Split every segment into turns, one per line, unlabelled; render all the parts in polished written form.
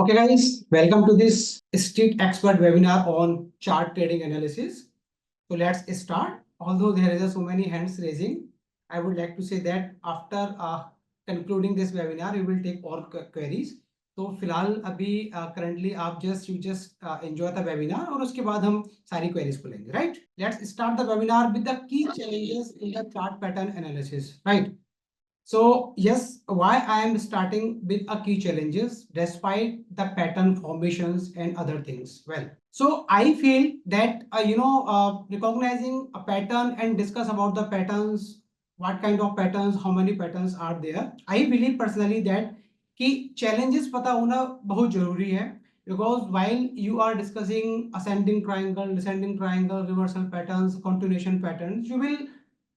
Okay, guys, welcome to this Street Expert webinar on chart trading analysis. So let's start. Although there is so many hands raising, I would like to say that after concluding this webinar, we will take all queries. तो फिलहाल अभी currently आप you just enjoy the webinar और उसके बाद हम सारी queries को लेंगे, right? Let's start the webinar with the key challenges in the chart pattern analysis, right? So yes, why I am starting with a key challenges despite the pattern formations and other things. Well, so I feel that recognizing a pattern and discuss about the patterns, what kind of patterns, how many patterns are there. I believe personally that कि challenges पता होना बहुत जरूरी है because while you are discussing ascending triangle, descending triangle, reversal patterns, continuation patterns, you will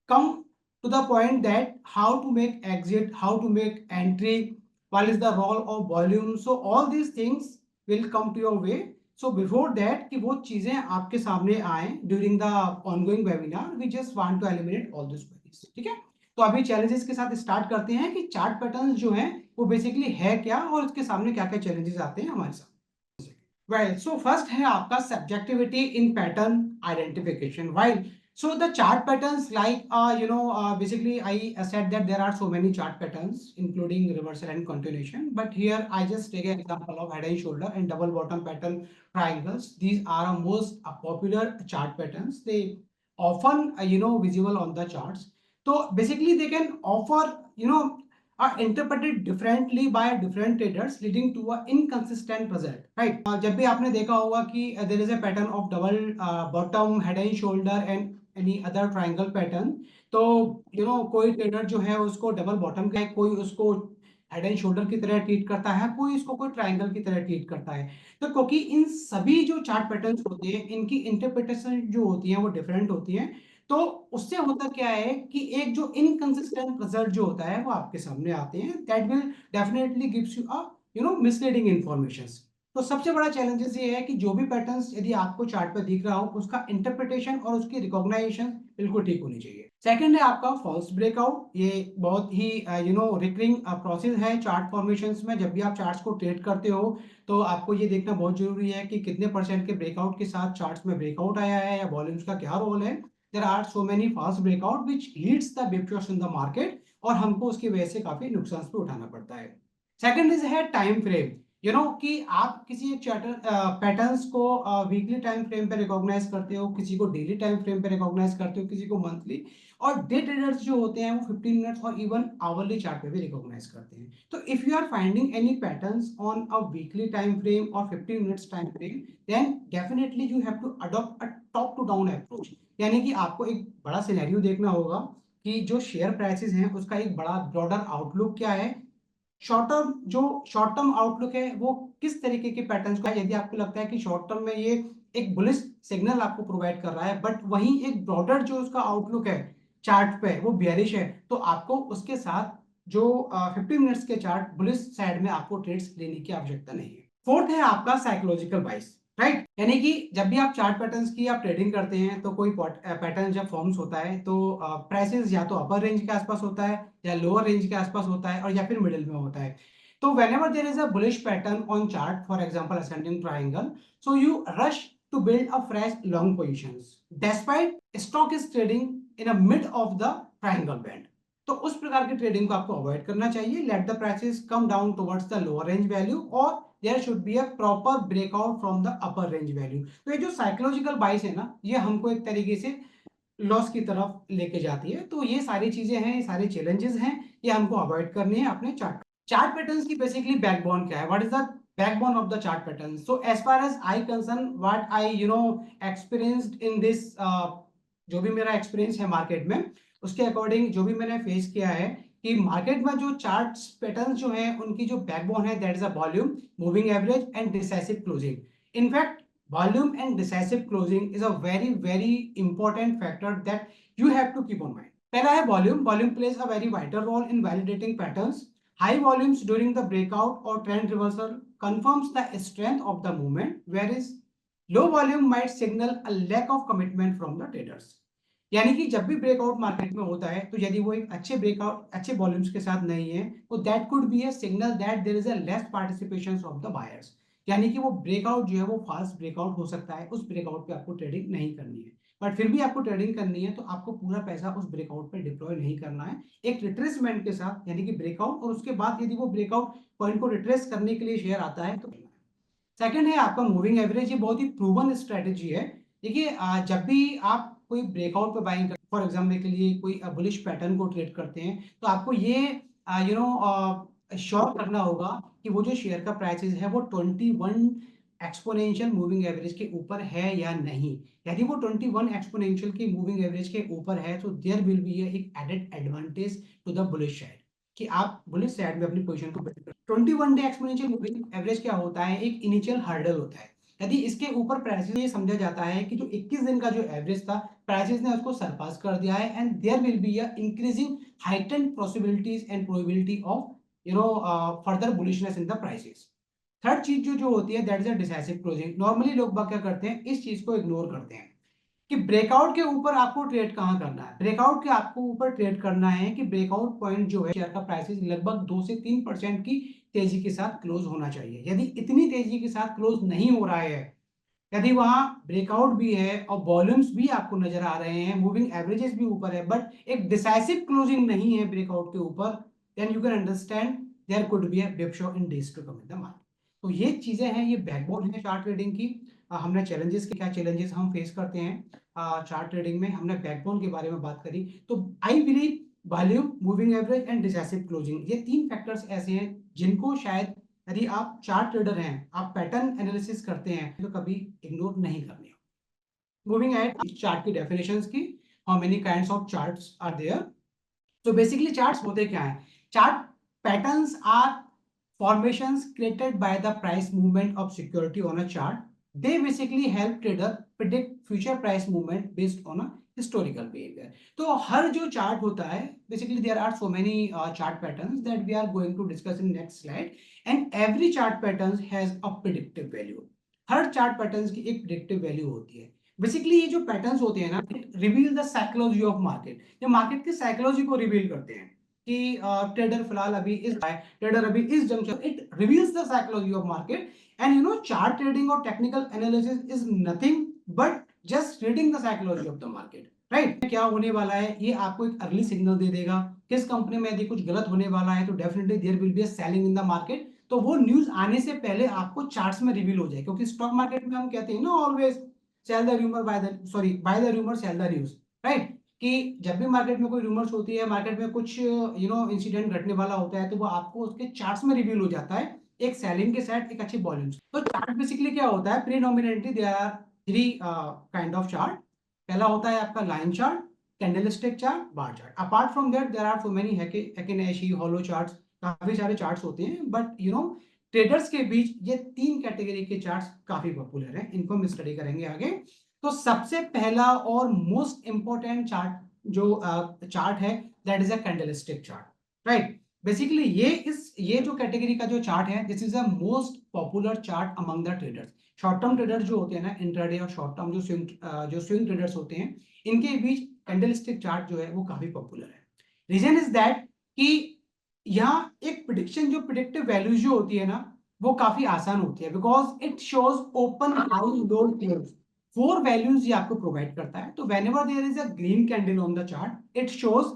come to the point that how to make exit, how to make entry, what is the role of volume. So all these things will come to your way. So before that कि वो चीजें आपके सामने आए during the ongoing webinar, we just want to eliminate all these queries. ठीक है? तो अभी challenges के साथ start करते हैं कि chart patterns जो हैं वो basically है क्या और उसके सामने क्या-क्या challenges आते हैं हमारे साथ. Well, so first है आपका subjectivity in pattern identification. While so the chart patterns basically I said that there are so many chart patterns including reversal and continuation, but here I just take an example of head and shoulder and double bottom pattern triangles. These are most popular chart patterns. They often visible on the charts. So basically they can offer are interpreted differently by different traders leading to a inconsistent result, right? जब भी आपने देखा होगा कि there is a pattern of double bottom head and shoulder and any other triangle pattern, तो कोई trader जो है उसको डबल बॉटम का है, कोई उसको हेड एंड शोल्डर की तरह ट्रीट करता है, कोई इसको कोई ट्रायंगल की तरह ट्रीट करता है. तो क्योंकि इन सभी जो चार्ट पैटर्न्स होते हैं इनकी इंटरप्रिटेशन जो होती है वो डिफरेंट होती है, तो उससे होता क्या है कि एक जो इनकंसिस्टेंट रिजल्ट जो होता है वो आपके सामने आते हैं. That will definitely gives you a misleading informations. तो सबसे बड़ा चैलेंजेस ये है कि जो भी पैटर्न्स यदि आपको चार्ट पर दिख रहा हो उसका इंटरप्रिटेशन और उसकी रिकॉग्नाइजेशन बिल्कुल ठीक होनी चाहिए. सेकंड है आपका फॉल्स ब्रेकआउट. ये बहुत ही रिकरिंग प्रोसेस है चार्ट फॉर्मेशंस में. जब भी आप चार्ट्स को ट्रेड करते हो तो आपको ये देखना बहुत जरूरी है कि कितने परसेंट के ब्रेकआउट के साथ चार्ट्स में ब्रेकआउट आया है या वॉल्यूम्स का क्या रोल है. There are so many false breakout which leads the big in the market और हमको उसकी वजह से काफी नुकसान पे उठाना पड़ता है. सेकंड इज है टाइम फ्रेम. कि आप किसी एक चार्टर पैटर्न्स को वीकली टाइम फ्रेम पे रिकॉग्नाइज करते हो, किसी को डेली टाइम फ्रेम पे रिकॉग्नाइज करते हो, किसी को मंथली, और डे ट्रेडर्स जो होते हैं वो 15 मिनट्स और इवन आवरली चार्ट पे भी रिकॉग्नाइज करते हैं. तो if you are finding any patterns on a weekly time frame और 15 minutes time frame, then definitely you have to adopt a top to down approach. यानी कि आपको एक बड़ा सिनेरियो देखना होगा कि जो शेयर प्राइसेस हैं उसका एक बड़ा ब्रॉडर आउटलुक क्या है, शॉर्ट टर्म आउटलुक है वो किस तरीके के पैटर्न्स का. यदि आपको लगता है कि शॉर्ट टर्म में ये एक बुलिश सिग्नल आपको प्रोवाइड कर रहा है बट वहीं एक ब्रॉडर जो उसका आउटलुक है चार्ट पे वो बेयरिश है, तो आपको उसके साथ जो 50 मिनट्स के चार्ट बुलिश साइड में आपको ट्रेड्स लेने की आवश्यकता नहीं है. फोर्थ है आपका साइकोलॉजिकल बाइस, राइट. यानी कि जब भी आप चार्ट पैटर्न्स की आप ट्रेडिंग करते हैं तो कोई पैटर्न जब फॉर्म्स होता है तो प्राइसेस या तो अपर रेंज के आसपास होता है या लोअर रेंज के आसपास होता है और या फिर मिडिल में होता है. तो whenever there is a bullish pattern on chart, for example ascending triangle, so you rush to build a fresh long positions despite stock is trading in a mid of the triangle band. तो उस प्रकार की trading को आपको avoid करना चाहिए. Let the prices come down towards the lower range value और there should be a proper breakout from the upper range value. तो ये जो साइकोलॉजिकल बाइस है ना, ये हमको एक तरीके से लॉस की तरफ लेके जाती है. तो ये सारी चीजें हैं, ये सारे चैलेंजेस हैं, ये हमको अवॉइड करने हैं अपने चार्ट पैटर्न्स की. बेसिकली बैकबोन क्या है, what is the backbone of the chart pattern? So as far as I concern, what I experienced in this जो भी मेरा एक्सपीरियंस है मार्केट में उसके अकॉर्डिंग जो भी मैंने फेस किया है कि मार्केट में जो चार्ट पैटर्न्स जो हैं उनकी जो बैकबोन है that is a volume, moving average and decisive closing. In fact volume and decisive closing is a very very important factor that you have to keep on mind. पहला है volume. Volume plays a very vital role in validating patterns. High volumes during the breakout or trend reversal confirms the strength of the movement, whereas low volume might signal a lack of commitment from the traders. यानी कि जब भी breakout market में होता है, तो यदि वो एक अच्छे ब्रेकआउट, अच्छे वॉल्यूम्स के साथ नहीं है, तो that could be a signal that there is a less participation of the buyers. यानी कि वो ब्रेकआउट जो है वो फास्ट ब्रेकआउट हो सकता है, उस ब्रेकआउट पे आपको ट्रेडिंग नहीं करनी है। बट फिर भी आपको ट्रेडिंग करनी है, तो आपको पूरा पैसा उस ब्रेकआउट पे डिप्लॉय नहीं करना है। एक रिट्रेसमेंट के साथ, यानी कि ब्रेकआउट और उसके बाद यदि वो ब्रेकआउट पॉइंट को रिट्रेस करने के लिए शेयर आता है तो। सेकंड है आपका मूविंग एवरेज। ये बहुत ही प्रूवन स्ट्रेटेजी है। देखिए जब भी आप कोई ब्रेकआउट पे बाइंग, फॉर एग्जांपल के लिए कोई बुलिश पैटर्न को ट्रेड करते हैं, तो आपको ये श्योर करना होगा कि वो जो शेयर का प्राइसेस है वो 21 एक्सपोनेंशियल मूविंग एवरेज के ऊपर है या नहीं। यदि वो 21 एक्सपोनेंशियल की मूविंग एवरेज के ऊपर है, तो देयर विल बी एक added advantage to the bullish side, कि आप बुलिश साइड में अपनी पोजीशन को बिल्ड कर। 21 डे एक्सपोनेंशियल मूविंग एवरेज क्या होता है? एक इनिशियल हर्डल होता है। यदि इसके ऊपर प्राइसेस, ये समझा जाता है कि जो 21 दिन का जो एवरेज था, प्राइसेस ने उसको सरपास कर दिया है, and there will be a increasing heightened possibilities and probability of further bullishness in the prices। Third चीज जो होती है, that is a decisive closing. Normally लोग बाग क्या करते हैं, इस चीज को इग्नोर करते हैं कि ब्रेकआउट के ऊपर आपको ट्रेड कहां करना है। ब्रेकआउट के आपको ऊपर ट्रेड करना है कि ब्रेकआउट पॉइंट जो है, शेयर का प्राइसेस लगभग 2 से 3% की तेजी के साथ क्लोज होना चाहिए। यदि इतनी तेजी के साथ क्लोज नहीं हो रहा है, यदि वहां ब्रेकआउट भी है और वॉल्यूम्स भी आपको नजर आ रहे हैं, मूविंग एवरेजेस भी ऊपर है, बट एक डिसाइसिव क्लोजिंग नहीं है ब्रेकआउट के ऊपर, then you can understand there could be a dip show in days to come in the market. तो ये चीजें हैं, ये बैकबोन है चार्ट ट्रेडिंग की। हमने चैलेंजेस के, क्या चैलेंजेस हम फेस करते हैं चार्ट ट्रेडिंग में, हमने बैकबोन के बारे में बात करी। तो I believe volume, moving average and decisive closing, ये तीन फैक्टर्स ऐसे हैं जिनको शायद, यदि आप चार्ट ट्रेडर हैं, आप पैटर्न एनालिसिस करते हैं, तो कभी इग्नोर नहीं करने। मूविंग एट चार्ट की डेफिनेशंस की, how many kinds of charts are there. तो बेसिकली चार्ट्स होते क्या है? Chart patterns are formations created by the price movement of security on a chart. They basically help trader predict future price movement based on a historical behavior. तो हर जो chart होता है, basically there are so many chart patterns that we are going to discuss in next slide, and every chart patterns has a predictive value. Her chart patterns की एक predictive value होती है। Basically ये जो patterns होते हैं ना, reveal the psychology of market, ये मार्केट की साइकोलॉजी को रिवील करते हैं कि ट्रेडर फिलहाल अभी इस ट्रेडर अभी इस junction, it reveals the psychology of market. And you know chart trading और technical analysis is nothing but just reading the psychology of the market, right. क्या होने वाला है, ये आपको एक अर्ली सिग्नल दे देगा। किस कंपनी में यदि कुछ गलत होने वाला है, तो definitely there will be a selling in the market. तो वो न्यूज आने से पहले आपको चार्ट्स में रिवील हो जाए, क्योंकि स्टॉक मार्केट में हम कहते हैं ना, always sell the rumour buy the, sorry, buy the rumour sell the news, right. कि जब भी मार्केट में कोई रूमर्स होती है, मार्केट में कुछ इंसिडेंट घटने वाला होता है, तो वो आपको उसके चार्ट्स में रिवील हो जाता है, एक सेलिंग के साथ एक अच्छी वॉल्यूम। तो चार्ट बेसिकली क्या होता है, predominantly there are three kind of chart. पहला होता है आपका line chart, candlestick chart, bar chart. Apart from that there are so many heikin ashi, hollow charts, काफी सारे चार्ट्स होते हैं, बट ट्रेडर्स के बीच ये तीन कैटेगरी के चार्ट्स काफी पॉपुलर हैं, इनको हम स्टडी करेंगे आगे। तो सबसे पहला और मोस्ट इंपॉर्टेंट चार्ट जो चार्ट है, that is a candlestick chart, right. Basically ये जो कैटेगरी का जो चार्ट है, this is a most popular chart among the traders. Short term trader जो होते हैं ना, इंट्राडे और शॉर्ट टर्म जो स्विंग ट्रेडर्स होते हैं, इनके बीच कैंडलस्टिक चार्ट जो है वो काफी पॉपुलर है। रीजन इज दैट कि यहाँ एक प्रिडिक्शन, जो प्रिडिक्टिव वैल्यूज जो होती है ना, वो काफी आसान होती है, because it shows open high low close, four values ये आपको प्रोवाइड करता है। तो whenever there is a green candle on the chart, it shows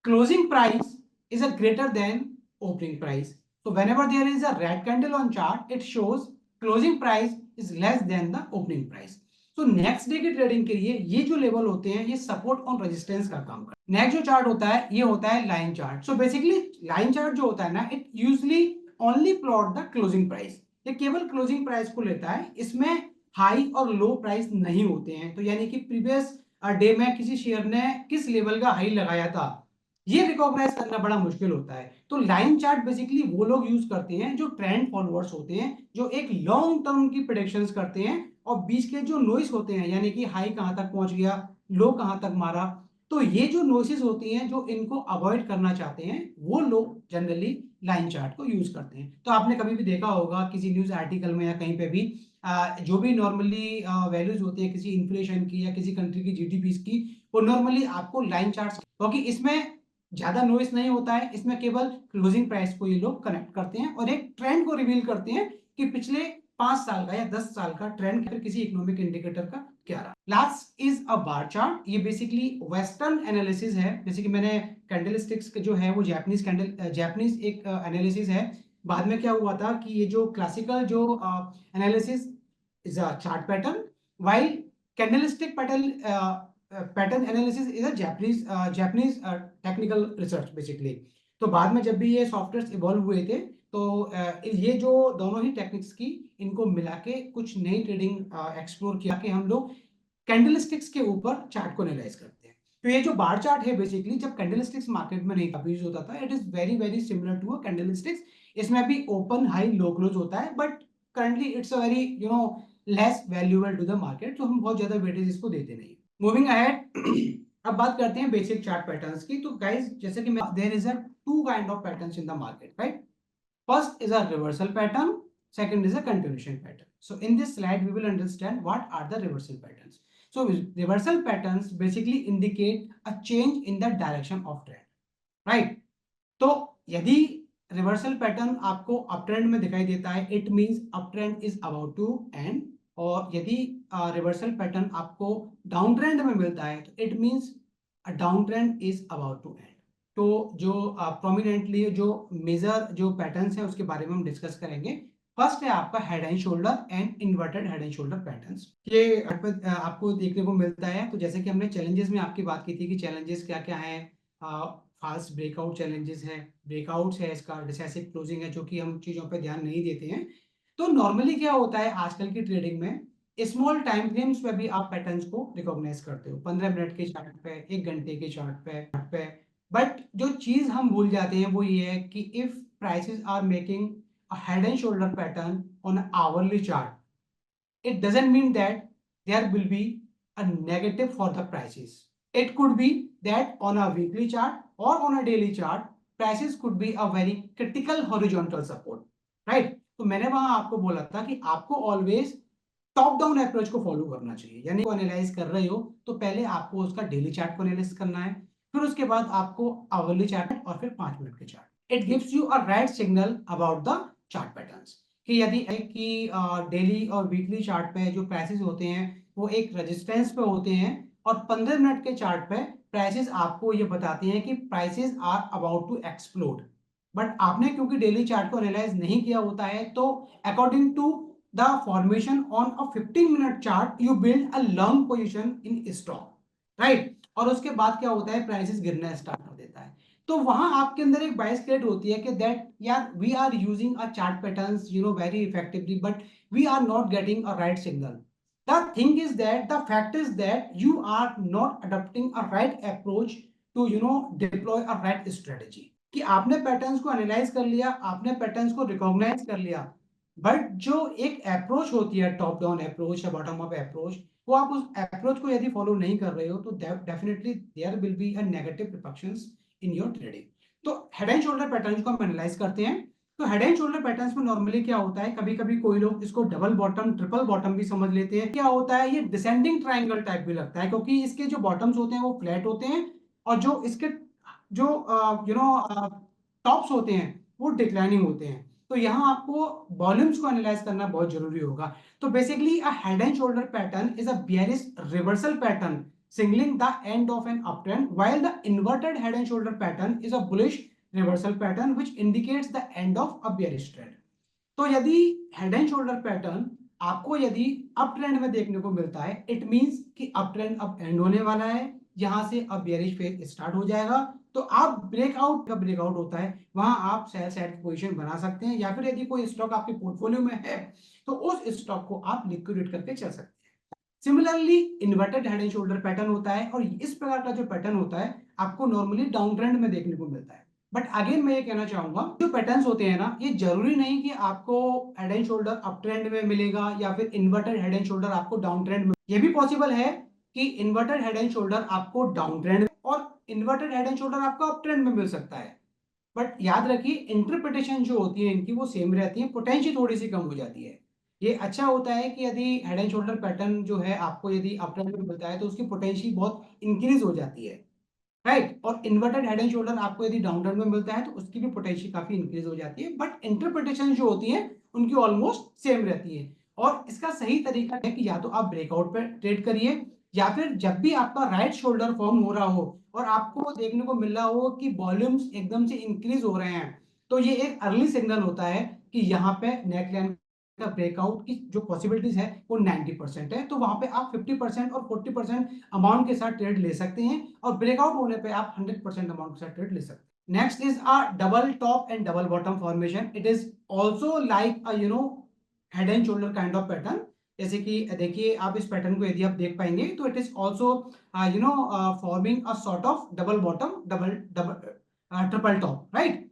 closing price is a greater than opening price. So whenever there is a red candle on chart, it shows closing price is less than the opening price. तो next day की trading के लिए ये जो level होते हैं, ये support और रेजिस्टेंस का काम करते हैं। नेक्स्ट जो चार्ट होता है, ये होता है line chart. So basically line chart जो होता है ना, it usually only plot the closing price, ये केवल क्लोजिंग प्राइस को लेता है, इसमें हाई और लो प्राइस नहीं होते हैं। तो यानी कि प्रीवियस डे में किसी शेयर ने किस लेवल का हाई लगाया था, ये रिकॉग्नाइज करना बड़ा मुश्किल होता है। तो लाइन चार्ट बेसिकली वो लोग यूज करते हैं जो ट्रेंड फॉलोअर्स होते हैं, जो एक लॉन्ग टर्म की प्रेडिक्शंस करते हैं, और बीच के जो नॉइस होते हैं, यानी कि हाई कहां तक पहुंच गया, लो कहां तक मारा, तो ये जो नॉइसेस होती हैं, जो इनको अवॉइड करना चाहते हैं, वो लोग जनरली लाइन चार्ट को यूज करते हैं। तो आपने कभी भी देखा होगा किसी न्यूज आर्टिकल में या कहीं पे भी जो भी नॉर्मली वैल्यूज होती है किसी इन्फ्लेशन की या किसी कंट्री की जीडीपी की, वो नॉर्मली आपको लाइन चार्ट्स, क्योंकि इसमें ज्यादा नॉइस नहीं होता है, इसमें केवल क्लोजिंग प्राइस को ये लोग कनेक्ट करते हैं और एक ट्रेंड को रिवील करते हैं कि पिछले 5 साल का या 10 साल का ट्रेंड फिर किसी इकोनॉमिक इंडिकेटर का क्या रहा। Last is a bar chart. ये बेसिकली वेस्टर्न एनालिसिस है, जैसे कि मैंने कैंडलस्टिक्स जो है वो जापानीज एक एनालिसिस है। बाद में क्या हुआ था कि ये जो क्लासिकल जो analysis is a chart pattern, while candlestick pattern analysis is a Japanese technical research basically। तो बाद में जब भी ये सॉफ्टवेयर इवॉल्व हुए थे तो ये जो दोनों ही टेक्निक्स की इनको मिला के कुछ नई ट्रेडिंग एक्सप्लोर किया कि हम लोग कैंडलस्टिक्स के ऊपर चार्ट को एनालाइज करते हैं। तो ये जो बार चार्ट है बेसिकली जब कैंडलस्टिक्स मार्केट में नहीं यूज होता था, it is very very similar to a candlesticks. इसमें भी ओपन हाई लो क्लोज होता है, but currently it's a very less valuable to the market, तो हम बहुत ज्यादा वेटेज इसको देते नहीं। मूविंग अहेड, अब बात करते हैं बेसिक चार्ट पैटर्न्स की। तो गाइस जैसे कि there is a two kind of patterns in the market, right? First is a reversal pattern, second is a continuation pattern. So in this slide we will understand what are the reversal patterns. So reversal patterns basically indicate a change in the direction of trend, right? तो यदि reversal pattern आपको up trend में दिखाई देता है, it means up trend is about to end. और यदि reversal pattern आपको डाउन ट्रेंड में मिलता है तो it means a down trend is about to end. तो जो प्रोमिनेंटली जो मेजर जो पैटर्न्स हैं उसके बारे में हम डिस्कस करेंगे। फर्स्ट है आपका head and shoulder and inverted head and shoulder patterns. ये आपको देखने को मिलता है। तो जैसे कि हमने चैलेंजेस में आपकी बात की थी कि चैलेंजेस क्या क्या है, फास्ट ब्रेकआउट चैलेंजेस है, ब्रेकआउट्स है, इसका डिसेसिव क्लोजिंग है, जो कि हम चीजों पे ध्यान नहीं देते हैं। तो नॉर्मली क्या होता है आजकल की ट्रेडिंग में, स्मॉल टाइम फ्रेम्स पे भी आप पैटर्न्स को रिकॉग्नाइज करते हो, 15 मिनट के चार्ट पे, 1 घंटे के चार्ट पे। बट जो चीज हम भूल जाते हैं वो ये है कि if prices are making a head and shoulder pattern on hourly chart, it doesn't mean that there will be a negative for the prices. It could be that on a weekly chart or on a daily chart, prices could be a very critical horizontal support, right? तो मैंने वहां आपको बोला था कि आपको always top down approach को follow करना चाहिए, यानी को एनालाइज कर रहे हो तो पहले आपको उसका डेली चार्ट को एनालाइज करना है, फिर उसके बाद आपको आवरली चार्ट और फिर 5 मिनट के chart. It gives you a right signal about the chart patterns कि यदि कि डेली और वीकली चार्ट पे जो प्राइसेस होते हैं वो एक रेजिस्टेंस पे होते हैं, और 15 मिनट के चार्ट पे प्राइसेस आपको ये बताते हैं कि prices are about to explode. But आपने क्योंकि डेली चार्ट को एनालाइज नहीं किया होता है, तो according to the formation on a 15 minute chart you build a long position in stock, right? और उसके बाद क्या होता है, प्राइसेस गिरना स्टार्ट कर देता है। तो वहां आपके अंदर एक बायस क्रिएट होती है कि दैट यार we are using a chart patterns very effectively, but we are not getting a right signal. The thing is that the fact is that you are not adopting a right approach to deploy a right strategy. कि आपने patterns को analyse कर लिया, आपने patterns को recognise कर लिया, but जो एक अप्रोच होती है टॉप डाउन अप्रोच या बॉटम अप अप्रोच, वो आप उस अप्रोच को यदि फॉलो नहीं कर रहे हो तो definitely there will be a negative repercussions in your trading. तो हेड एंड शोल्डर पैटर्न को हम एनालाइज करते हैं। तो हेड एंड शोल्डर पैटर्न्स में नॉर्मली क्या होता है, कभी कभी कोई लोग इसको डबल बॉटम ट्रिपल बॉटम भी समझ लेते हैं। क्या होता है, ये डिसेंडिंग ट्रायंगल टाइप भी लगता है, क्योंकि इसके जो बॉटम्स होते हैं वो फ्लैट होते हैं और जो इसके जो टॉप्स होते हैं वो डिक्लाइनिंग होते हैं। तो यहाँ आपको वॉल्यूम्स को एनालाइज करना बहुत जरूरी होगा। तो basically a head and shoulder pattern is a bearish reversal pattern signaling the end of an uptrend, while the inverted head and shoulder pattern is a bullish reversal pattern which indicates the end of a bearish trend. तो यदि head and shoulder pattern आपको यदि up trend में देखने को मिलता है, it means कि अप ट्रेंड अब एंड होने वाला है, यहां से अब बेयरिश फेज स्टार्ट हो जाएगा। तो आप ब्रेकआउट का ब्रेकआउट होता है वहां आप सेल साइड की पोजीशन बना सकते हैं, या फिर यदि कोई स्टॉक आपके पोर्टफोलियो में है तो उस स्टॉक को आप लिक्विडेट करके चल सकते हैं। Similarly inverted head and shoulder pattern होता है, और इस प्रकार का जो पैटर्न होता है आपको नॉर्मली डाउन ट्रेंड में देखने को मिलता है। बट अगेन मैं ये कहना चाहूंगा, जो पैटर्न्स होते हैं ना, ये जरूरी नहीं कि आपको head and shoulder up trend में मिलेगा या फिर इन्वर्टेड हेड एंड शोल्डर आपको डाउन ट्रेंड में। ये भी पॉसिबल है कि इन्वर्टेड हेड एंड शोल्डर आपको डाउन ट्रेंड में और इन्वर्टेड हेड एंड शोल्डर आपको अप ट्रेंड में मिल सकता है। बट याद रखिए इंटरप्रिटेशन जो होती है इनकी वो सेम रहती है, पोटेंशियल थोड़ी सी कम हो जाती है। ये अच्छा होता है कि यदि हेड एंड शोल्डर पैटर्न जो है आपको यदि अप ट्रेंड में मिलता है तो उसकी पोटेंशियल बहुत इंक्रीज हो जाती है, राइट। और इन्वर्टेड हेड एंड शोल्डर आपको यदि डाउन ट्रेंड में मिलता है तो उसकी भी पोटेंशियल काफी इंक्रीज हो जाती है, बट इंटरप्रिटेशन जो होती है उनकी ऑलमोस्ट सेम रहती है। और इसका सही तरीका है कि या तो आप ब्रेकआउट पे ट्रेड करिए, या फिर जब भी आपका राइट शोल्डर फॉर्म हो रहा हो और आपको देखने को मिल रहा हो कि वॉल्यूम्स एकदम से इंक्रीज हो रहे हैं, तो ये एक अर्ली सिग्नल होता है कि यहाँ पे नेकलाइन का ब्रेकआउट की जो पॉसिबिलिटीज है वो 90% है। तो वहां पे आप 50% और 40% अमाउंट के साथ ट्रेड ले सकते हैं, और ब्रेकआउट होने पे आप 100% अमाउंट के साथ ट्रेड ले सकते हैं। Next is a double top and double bottom formation. It is also like a head and shoulder kind of pattern. जैसे कि देखिए आप इस पैटर्न को यदि आप देख पाएंगे तो it is also forming a sort of double bottom double double triple top, right.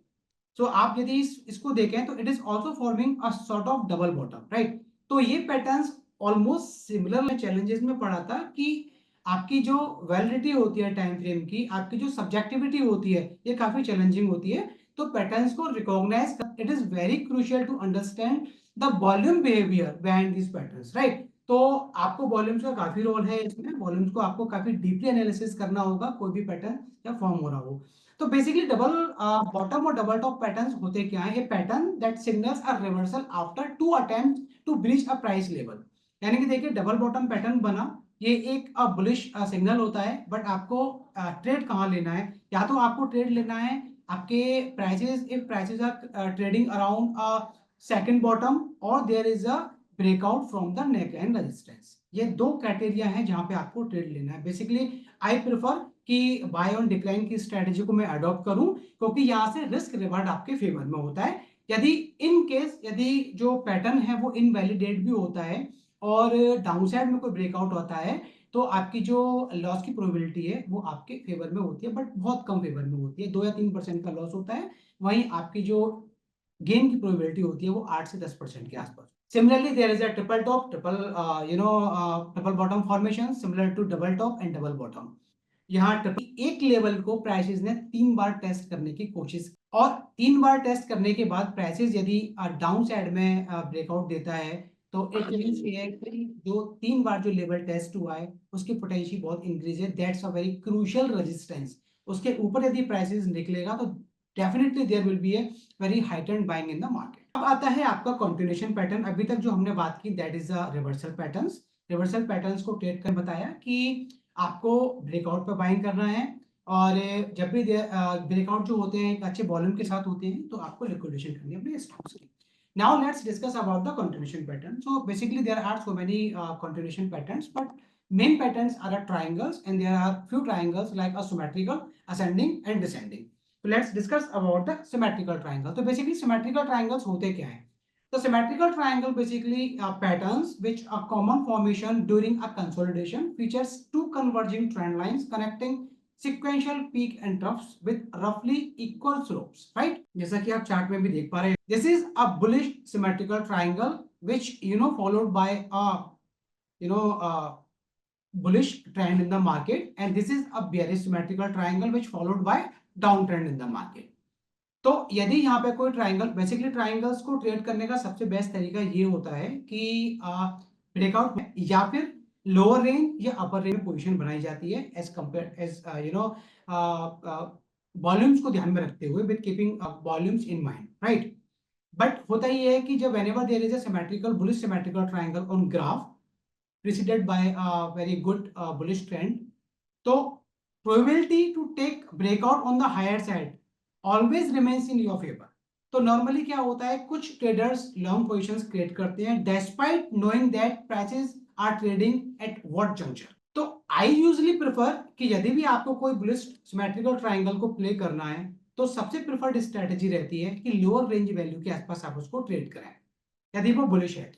So आप यदि इसको देखें तो it is also forming a sort of double bottom, right. तो ये पैटर्न्स ऑलमोस्ट सिमिलर चैलेंजेस में पड़ा था कि आपकी जो वैलिडिटी होती है टाइम फ्रेम की, आपकी जो सब्जेक्टिविटी होती है, ये काफी चैलेंजिंग होती है। तो पैटर्न्स को recognize, it is very crucial to understand the volume behaviour behind this patterns, right. तो आपको वॉल्यूम्स का काफी रोल है इसमें, वॉल्यूम्स को आपको काफी डीपली एनालिसिस करना होगा कोई भी पैटर्न या फॉर्म हो रहा हो। तो बेसिकली डबल बॉटम और डबल टॉप पैटर्न्स होते क्या है? ये pattern that signals are reversal after two attempts to breach a price level. यानी कि देखिए डबल बॉटम पैटर्न बना, ये एक बुलिश सिग्नल होता है, बट आपको ट्रेड कहाँ लेना है? या तो आपको ट्रेड लेना है आपके prices, if prices are trading around second bottom, और there is a breakout from the neck and resistance. ये दो क्राइटेरिया है जहां पे आपको ट्रेड लेना है। बेसिकली आई प्रेफर कि बाय ऑन डिक्लाइन की स्ट्रेटेजी को मैं अडॉप्ट करूं, क्योंकि यहां से रिस्क रिवार्ड आपके फेवर में होता है। यदि इन केस यदि जो पैटर्न है वो इनवैलिडेट भी होता है और डाउनसाइड में कोई ब्रेकआउट होता है, तो आपकी जो लॉस की प्रोबेबिलिटी है वो आपके फेवर में होती है, बट बहुत कम फेवर में होती है, 2 या 3% का लॉस होता है। वहीं आपकी जो गेन की प्रोबेबिलिटी होती है वो 8 से 10% के आसपास। Similarly, there is a triple top, triple bottom formation similar to double top and double bottom. यहाँ ट्रिपल एक लेवल को प्राइसेस ने 3 बार टेस्ट करने की कोशिश, और 3 बार टेस्ट करने के बाद प्राइसेस यदि डाउन साइड में ब्रेकआउट देता है, तो इट मींस ये कि जो 3 बार जो लेवल टेस्ट हुआ है उसकी पोटेंशियल बहुत इंक्रीज है, that's a very crucial resistance. उसके ऊपर यदि प्राइसेस निकलेगा तो definitely there will be a very heightened buying in the market. अब आता है आपका कंटिन्यूएशन पैटर्न। अभी तक जो हमने बात की that is the reversal patterns. Reversal patterns को ट्रेड कर बताया कि आपको ब्रेकआउट पे बाइंग करना है, और जब भी ब्रेकआउट जो होते हैं एक अच्छे वॉल्यूम के साथ होते हैं तो आपको लिक्विडेशन करनी है अपने स्टॉक्स की। Now let's discuss about the continuation pattern. So basically there are so many continuation patterns, but main patterns are triangles, and there are few triangles like a symmetrical, ascending and descending. So let's discuss about the symmetrical triangle. तो basically symmetrical triangles होते क्या हैं? The symmetrical triangle basically patterns which are common formation during a consolidation, features two converging trend lines connecting sequential peak and troughs with roughly equal slopes, right? जैसा कि आप chart में भी देख पा रहे हैं, this is a bullish symmetrical triangle which followed by a you know uh, bullish trend in the market, and this is a bearish symmetrical triangle which followed by downtrend in the market. तो यदि यहाँ पे कोई triangle, basically triangles को trade करने का सबसे best तरीका ये होता है कि ब्रेकआउट में या फिर लोअर रेंज या अपर रेंज में पोजीशन बनाई जाती है एज कंपेयर एज वॉल्यूम्स को ध्यान में रखते हुए, with keeping volumes in mind, right. But होता ये है कि जब whenever there is a symmetrical bullish symmetrical triangle on graph preceded by a very good bullish trend, तो probability to take breakout on the higher side always remains in your favor. तो normally क्या होता है, कुछ traders long positions create करते हैं despite knowing that prices are trading at what juncture. तो I usually prefer कि यदि भी आपको कोई बुलिश सिमेट्रिकल ट्राइंगल को प्ले करना है तो सबसे प्रेफर्ड स्ट्रेटेजी रहती है कि लोअर रेंज वैल्यू के आसपास आप उसको ट्रेड करें यदि वो बुलिश है,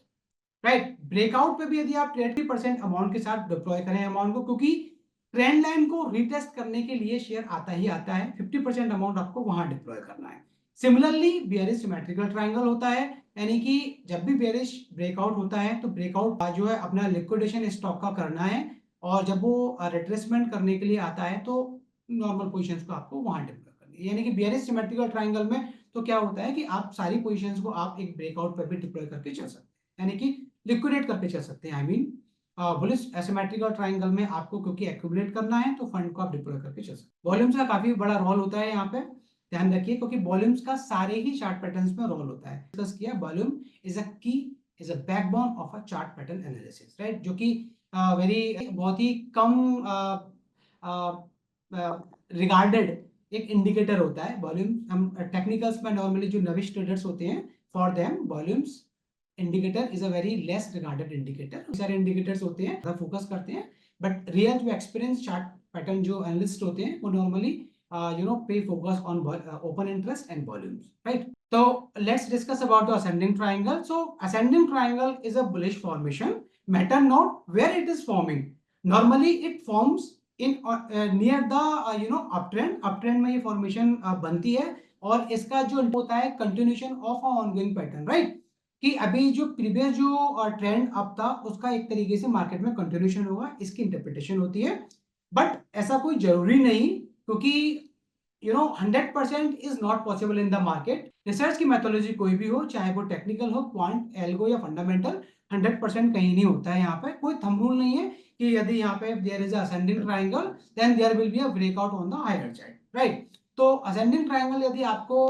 राइट। ब्रेकआउट पे भी यदि आप 30% अमाउंट के साथ डिप्लॉय करें अमाउंट को, क्योंकि ट्रेंड लाइन को रीटेस्ट करने के लिए शेयर आता ही आता है, 50% अमाउंट आपको वहां डिप्लॉय करना है। सिमिलरली बेयरिश सिमेट्रिकल ट्रायंगल होता है, यानी कि जब भी बेयरिश ब्रेकआउट होता है तो ब्रेकआउट जो है अपना लिक्विडेशन स्टॉक का करना है, और जब वो रिट्रेसमेंट करने के लिए आता है तो नॉर्मल पोजीशंस को आपको वहां डिप्लॉय करनी है। यानी कि बेयरिश सिमेट्रिकल ट्रायंगल में तो क्या होता है कि आप सारी पोजीशंस को आप एक ब्रेकआउट पर भी डिप्लॉय करके चल सकते हैं। यानी कि लिक्विडेट करके चल सकते हैं। I mean bullish asymmetrical triangle में आपको क्योंकि एक्यूमुलेट करना है तो फंड को आप डिप्लॉय करके चल सकते हैं। वॉल्यूम्स का काफी बड़ा रोल होता है यहाँ पे, ध्यान रखिए, क्योंकि वॉल्यूम्स का सारे ही चार्ट पैटर्न्स में रोल होता है। डिस्कस किया, वॉल्यूम इज अ की, is a backbone of a chart pattern analysis, right, जो कि वेरी बहुत ही कम रिगार्डेड एक इंडिकेटर होता है वॉल्यूम। हम टेक्निकल्स में नॉर्मली जो नविश ट्रेडर्स होते हैं, for them volumes indicator is a very less regarded indicator. सारे इंडिकेटर्स होते हैं ज्यादा फोकस करते हैं, बट रियल जो एक्सपीरियंस चार्ट पैटर्न जो एनालिस्ट होते हैं वो normally pay focus on open interest and volumes, right? So let's discuss about the ascending triangle. So ascending triangle is a bullish formation. Matter not where it is forming. Normally it forms in near the uptrend. Uptrend में ये formation बनती है और इसका जो होता है continuation of a ongoing pattern, right? कि अभी जो प्रीवियस जो ट्रेंड अप था उसका एक तरीके से मार्केट में कंटिन्यूशन होगा, इसकी इंटरप्रिटेशन होती है। बट ऐसा कोई जरूरी नहीं, क्योंकि 100% is not possible in the market. Research की मेथोलॉजी कोई भी हो, चाहे वो टेक्निकल हो, क्वांट, एल्गो या फंडामेंटल, 100% कहीं नहीं होता है। यहाँ पे कोई थंब रूल नहीं है कि यदि यहाँ पे there is ascending triangle then there will be a breakout on the higher side, right. तो असेंडिंग ट्रायंगल यदि आपको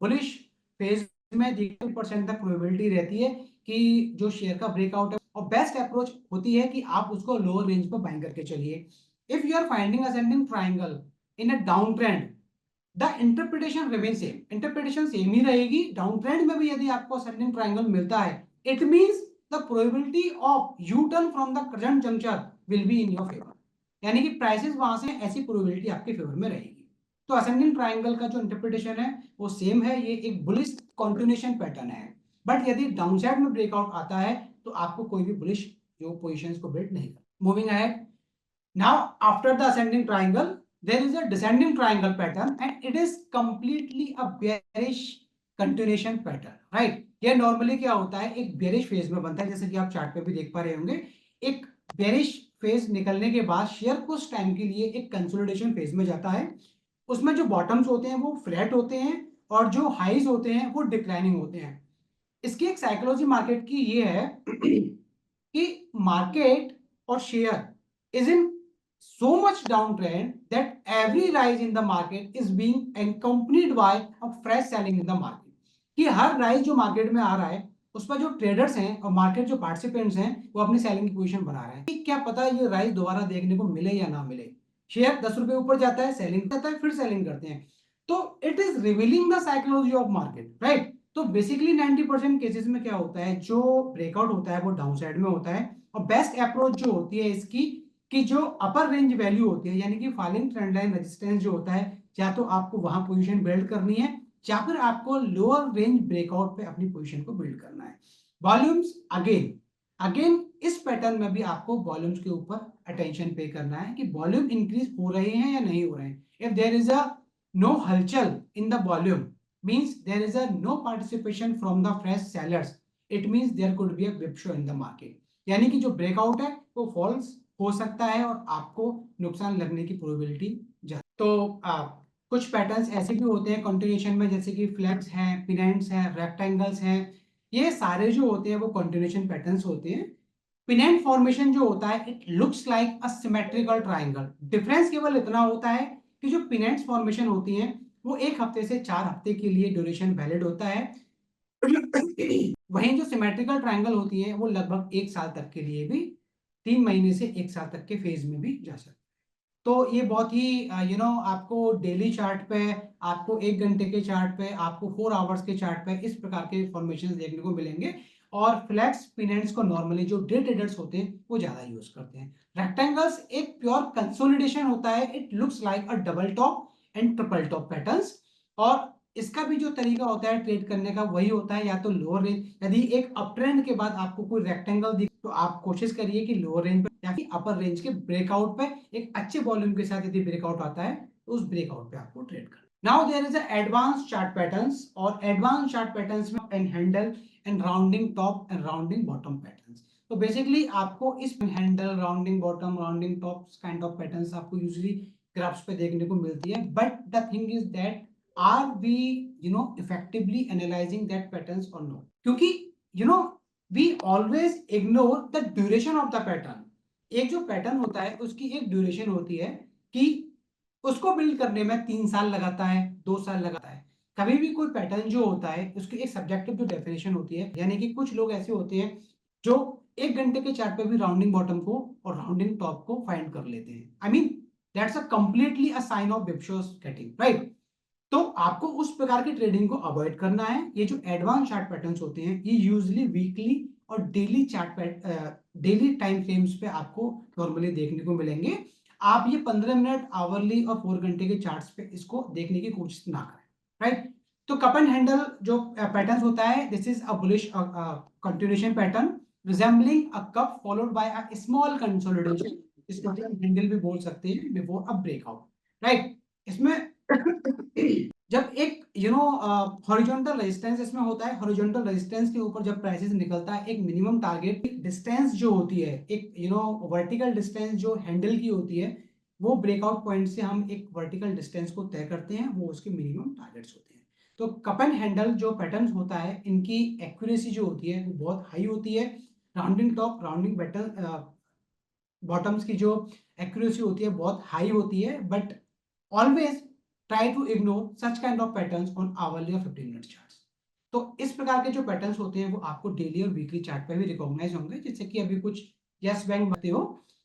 बुलिश फेज में 80% तक प्रोबेबिलिटी रहती है कि जो शेयर का ब्रेकआउट है, और बेस्ट अप्रोच होती है कि आप उसको लोअर रेंज पर बाइंग करके चलिए। If you are finding ascending triangle in a down trend, the interpretation remain same, interpretation same ही रहेगी। डाउन ट्रेंड में भी यदि आपको असेंडिंग ट्रायंगल मिलता है, it means the probability of U turn from the current junction will be in your favour, यानी कि प्राइसेस वहां से ऐसी प्रोबेबिलिटी आपके फेवर में रहेगी। तो असेंडिंग ट्रायंगल का जो इंटरप्रिटेशन है वो सेम है, ये एक बुलिश कंटिन्यूएशन पैटर्न है। बट यदि डाउनसाइड में ब्रेकआउट आता है तो आपको कोई भी बुलिश जो पोजीशंस को बिल्ड नहीं कर। Moving ahead, now after the ascending triangle there is a descending triangle pattern and it is completely a bearish continuation pattern, right? ये नॉर्मली क्या होता है, एक बेरिश फेज में बनता है, जैसे कि आप चार्ट पे भी देख पा रहे होंगे। एक बेरिश फेज निकलने के बाद शेयर कुछ टाइम के लिए एक कंसोलिडेशन फेज में जाता है। उसमें जो बॉटम्स होते हैं वो फ्लैट होते हैं और जो हाइज होते हैं वो डिक्लाइनिंग होते हैं। इसकी एक साइकोलॉजी मार्केट की ये है कि मार्केट और share is in so much downtrend that every rise in the market is being accompanied by a fresh selling in the market, कि हर राइज जो मार्केट में आ रहा है उस पर जो ट्रेडर्स हैं और मार्केट जो पार्टिसिपेंट्स हैं वो अपनी सेलिंग की पोजीशन बना रहे हैं कि क्या पता ये राइज दोबारा देखने को मिले या ना मिले। शेयर 10 रुपए ऊपर जाता है, सेलिंग करता है, फिर सेलिंग करते हैं, तो it is revealing the psychology of market, right. तो बेसिकली 90% केसेस में क्या होता है, जो ब्रेकआउट होता है वो डाउन साइड में होता है। और बेस्ट अप्रोच जो होती है इसकी कि जो अपर रेंज वैल्यू होती है, यानी कि फॉलिंग ट्रेंड लाइन रेजिस्टेंस जो होता है, या तो आपको वहां पोजीशन बिल्ड करनी है या फिर आपको लोअर रेंज ब्रेकआउट पे अपनी पोजीशन को बिल्ड करना है। वॉल्यूम्स अगेन अगेन इस पैटर्न में भी आपको वॉल्यूम्स के ऊपर अटेंशन पे करना है कि वॉल्यूम इंक्रीज हो रहे हैं या नहीं हो रहे हैं। If there is a no हलचल in the volume means there is a no participation from the fresh sellers, it means there could be a whip show in the market, यानी कि जो ब्रेकआउट है वो फॉल्स हो सकता है और आपको नुकसान लगने की प्रोबेबिलिटी ज्यादा। तो कुछ पैटर्न्स ऐसे भी होते हैं कंटिन्यूएशन में, जैसे कि फ्लैग्स हैं, पिनेंट्स हैं, रेक्टेंगल्स हैं, ये सारे जो होते हैं वो कंटिन्यूएशन पैटर्न्स होते हैं। पिनेंट फॉर्मेशन जो होता है it looks like a symmetrical triangle. Difference केवल इतना होता है कि जो पिनेंट्स फॉर्मेशन होती हैं वो 1 हफ्ते से 4 हफ्ते के लिए ड्यूरेशन वैलिड होता है। वहीं जो सिमेट्रिकल ट्रायंगल होती है वो लगभग 1 साल तक के लिए भी, 3 महीने से 1 साल तक के फेज में भी जा सकता है। तो ये बहुत ही आपको डेली चार्ट पे, आपको 1 घंटे के चार्ट पे, आपको 4 आवर्स के चार्ट पे इस प्रकार के फॉर्मेशन देखने को मिलेंगे। और फ्लैक्स पिनेंट्स को नॉर्मली जो डे ट्रेडर्स होते हैं वो ज्यादा यूज करते हैं। रेक्टेंगल्स एक प्योर कंसोलिडेशन होता है, it looks like a double top and triple top patterns. और इसका भी जो तरीका होता है ट्रेड करने का वही होता है, या तो लोअर रेंज, यदि एक अप ट्रेंड के बाद आपको कोई रेक्टेंगल दिखे तो आप कोशिश करिए कि लोअर रेंज पे या फिर अपर रेंज के ब्रेकआउट पे एक अच्छे वॉल्यूम के साथ यदि ब्रेकआउट आता है तो उस ब्रेकआउट पे आपको ट्रेड करना। Now there is advance chart patterns, और एडवांस चार्ट पैटर्न्स में and handle and rounding top and rounding bottom patterns. तो बेसिकली आपको इस handle, rounding bottom, rounding top kind of patterns आपको यूजुअली ग्राफ्स पे देखने को मिलती है। But the thing is that are we effectively analyzing that patterns or not, क्योंकि we always ignore the duration of the pattern. एक जो pattern होता है उसकी एक ड्यूरेशन होती है कि उसको बिल्ड करने में 3 साल लगाता है, 2 साल लगाता है। कभी भी कोई पैटर्न जो होता है उसकी एक सब्जेक्टिव जो डेफिनेशन होती है, यानी कि कुछ लोग ऐसे होते हैं जो 1 घंटे के चार्ट पे भी राउंडिंग बॉटम को और राउंडिंग टॉप को फाइंड कर लेते हैं। I mean that's a completely a sign of बिपशोस गेटिंग राइट। तो आपको उस प्रकार की ट्रेडिंग को अवॉइड करना है। ये जो एडवांस चार्ट पैटर्न्स होते हैं ये यूजुअली वीकली और डेली डेली टाइम फ्रेम्स पे आपको नॉर्मली देखने को मिलेंगे। आप ये 15 मिनट आवरली और 4 घंटे के चार्ट्स पे इसको देखने की कोशिश ना करें राइट। तो कप एंड हैंडल जो पैटर्न होता है, this is a bullish continuation pattern resembling a cup followed by a small consolidation. इसको हैंडल भी बोल सकते हैं बिफोर अ ब्रेकआउट राइट। इसमें जब एक हॉरिजॉन्टल रेजिस्टेंस इसमें होता है, हॉरिजॉन्टल रेजिस्टेंस के ऊपर जब प्राइसेस निकलता है एक मिनिमम टारगेट डिस्टेंस जो होती है, एक वर्टिकल डिस्टेंस जो हैंडल की होती है, वो ब्रेकआउट पॉइंट से हम एक वर्टिकल डिस्टेंस को तय करते हैं, वो उसके मिनिमम टारगेट्स होते हैं। तो कप एंड हैंडल जो पैटर्न होता है इनकी एक्यूरेसी जो होती है वो बहुत हाई होती है। राउंडिंग टॉप राउंडिंग बॉटम्स की जो एक्यूरेसी होती है बहुत हाई होती है, but always try to ignore such kind of patterns on hourly और 15 मिनट चार्ट्स। तो इस प्रकार के जो पैटर्न्स होते हैं वो आपको डेली और वीकली चार्ट पे भी रिकॉग्नाइज होंगे, जैसे कि अभी कुछ यस बैंक बताते हो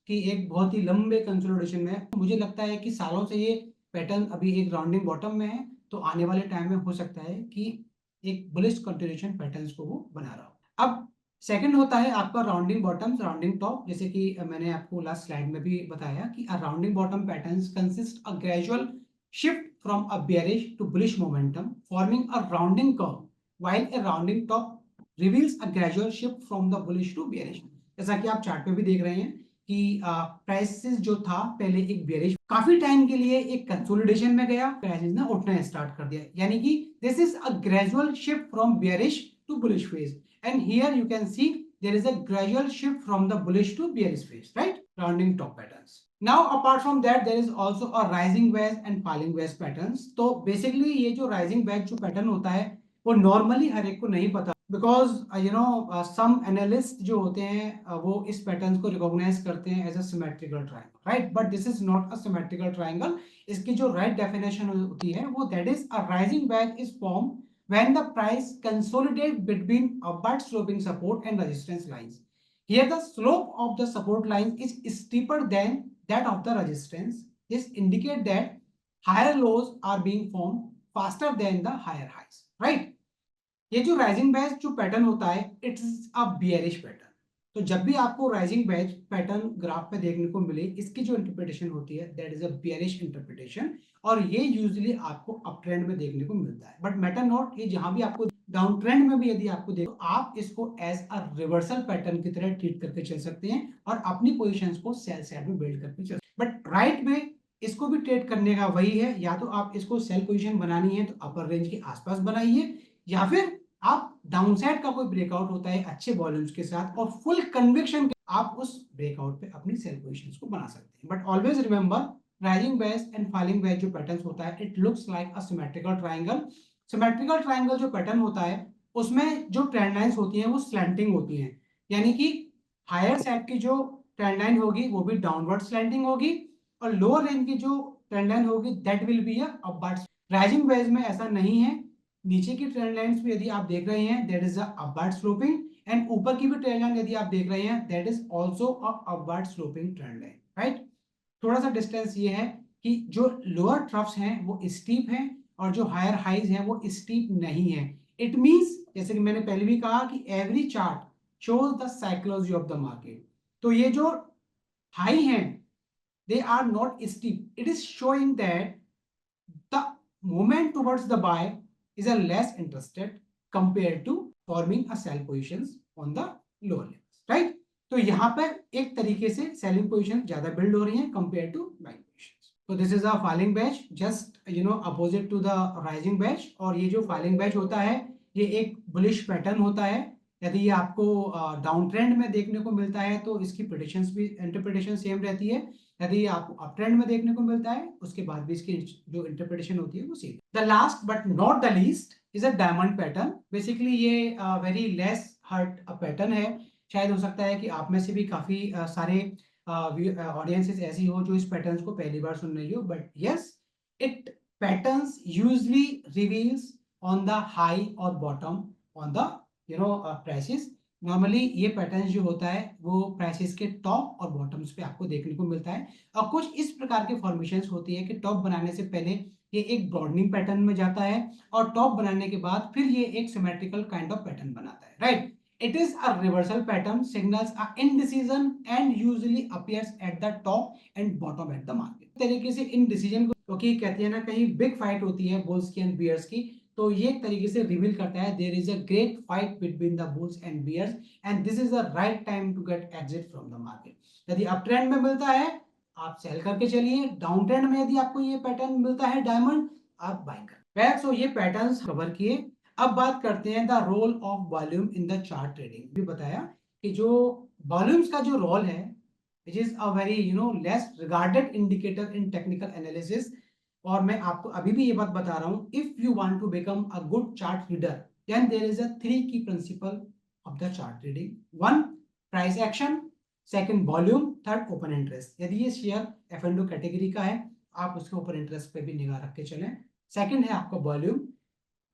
कि एक बहुत ही लंबे कंसोलिडेशन में, मुझे लगता है कि सालों से ये पैटर्न अभी एक राउंडिंग बॉटम में है, तो आने वाले टाइम में हो सकता है कि एक बुलिश कंटिन्यूएशन पैटर्न्स को वो बना रहा हो। अब सेकंड होता है आपका राउंडिंग बॉटम्स राउंडिंग टॉप, जैसे कि मैंने आपको लास्ट स्लाइड में भी बताया कि a rounding bottom patterns consist a gradual shift from a bearish to bullish momentum, forming a rounding curve, while a rounding top reveals a gradual shift from the bullish to bearish। जैसा कि आप chart पे भी देख रहे हैं कि prices जो था पहले एक बेरिश काफी टाइम के लिए एक कंसोलिडेशन में गया, प्राइसेस ने उठना स्टार्ट कर दिया, यानी कि this is a gradual shift from bearish to bullish phase, and here you can see there is a gradual shift from the bullish to bearish phase, right? Rounding top patterns. Now apart from that there is also a rising wedge and falling wedge patterns। तो basically ये जो rising wedge जो pattern होता है वो normally हर एक को नहीं पता, because some analysts जो होते हैं वो इस patterns को recognize करते हैं as a symmetrical triangle, right? But this is not a symmetrical triangle। इसकी जो right definition होती है वो that is a rising wedge is formed when the price consolidates between upward sloping support and resistance lines। Here the slope of the support line is steeper than that of the resistance। This indicates that higher lows are being formed faster than the higher highs, right? ये जो rising batch जो pattern होता है it's a bearish pattern. तो जब भी आपको rising batch pattern graph पे देखने को मिले, इसकी जो इंटरप्रिटेशन होती है that is a bearish interpretation, और ये यूजुअली आपको अप ट्रेंड में देखने को मिलता है। बट मैटर नॉट, ये जहां भी आपको डाउन ट्रेंड में भी यदि आपको देखो, आप इसको एज अ रिवर्सल पैटर्न की तरह ट्रीट करके चल सकते हैं और अपनी पोजिशन को सेल साइड में बिल्ड करके चल। बट राइट में इसको भी ट्रेड करने का वही है, या तो आप इसको सेल पोजिशन बनानी है तो अपर रेंज के आसपास बनाइए, या फिर आप डाउनसाइड का कोई ब्रेकआउट होता है अच्छे वॉल्यूम्स के साथ और फुल कन्विक्शन आप उस ब्रेकआउट पे अपनी सेल पोजीशंस को बना सकते हैं। But always remember rising veg and falling veg जो पैटर्न होता है it looks like a symmetrical triangle. Symmetrical triangle जो पैटर्न होता है उसमें जो ट्रेंड लाइंस होती हैं वो स्लैंटिंग होती हैं, यानी कि हायर साइड की जो ट्रेंड लाइन होगी वो भी डाउनवर्ड स्लैंटिंग होगी, और लोअर रेंज की जो ट्रेंड लाइन होगी that will be a upward. Rising veg में ऐसा नहीं है, नीचे की ट्रेंड लाइंस भी यदि आप देख रहे हैं that is a upward sloping, and ऊपर की भी ट्रेंड लाइन यदि आप देख रहे हैं that is also a upward sloping trend line, right? थोड़ा सा डिस्टेंस ये है कि जो लोअर ट्रफ्स हैं वो स्टीप हैं और जो हायर हाइज हैं वो स्टीप नहीं है। इट मींस जैसे कि मैंने पहले भी कहा कि every chart shows the psychology of the market. तो ये जो हाई हैं they are not steep, it is showing that the movement towards the buy is a less interested compared to forming a sell positions on the lower levels, right? तो यहाँ पर एक तरीके से सेलिंग पोजीशन ज्यादा build हो रही हैं कंपेयर टू बाइंग पोजीशंस। तो this is a falling batch just opposite to the rising batch, और ये जो फॉलिंग बैच होता है ये एक बुलिश पैटर्न होता है। यदि ये आपको डाउन ट्रेंड में देखने को मिलता है तो इसकी प्रेडिक्शंस भी इंटरप्रिटेशन सेम रहती है, यदि आपको अप ट्रेंड में देखने को मिलता है उसके बाद भी इसकी जो इंटरप्रिटेशन होती है वो same. The last but not the least is a diamond pattern. Basically ये very less heard a pattern है। शायद हो सकता है कि आप में से भी काफी सारे ऑडियंसेस ऐसी हो जो इस पैटर्न्स को पहली बार सुन रही हो, but yes, it patterns usually reveals on the high और bottom on the prices. Normally ये पैटर्न जो होता है वो प्राइसेस के टॉप और बॉटम्स पे आपको देखने को मिलता है, और कुछ इस प्रकार के फॉर्मेशंस होती है कि टॉप बनाने से पहले ये एक ब्रॉडनिंग पैटर्न में जाता है और टॉप बनाने के बाद फिर ये एक सिमेट्रिकल काइंड ऑफ पैटर्न बनाता है, right. It is a reversal pattern, signals a indecision and usually appears at the top and bottom at the market। तरीके से indecision को, क्योंकि कहते हैं ना कहीं बिग फाइट होती है बुल्स की एंड बियर्स की, तो ये एक तरीके से रिवील करता है there is a great fight between the bulls and bears and this is the right time to get exit from the market. यदि अप ट्रेंड में मिलता है आप सेल करके चलिए, डाउन ट्रेंड में यदि आपको ये पैटर्न मिलता है डायमंड, आप बाय कर। सो ये पैटर्न्स कवर किए। अब बात करते हैं the role of volume in the chart trading. भी बताया कि जो वॉल्यूम्स का जो रोल है which is a very less regarded indicator in technical analysis, और मैं आपको अभी भी ये बात बता रहा हूं, if you want to become a good chart reader then there is a 3 key principal of the chart trading. 1 price action, second volume, third open interest. यदि ये शेयर एफ&ओ कैटेगरी का है आप उसके ऊपर इंटरेस्ट पे भी निगाह रख के चलें। सेकंड है आपका वॉल्यूम।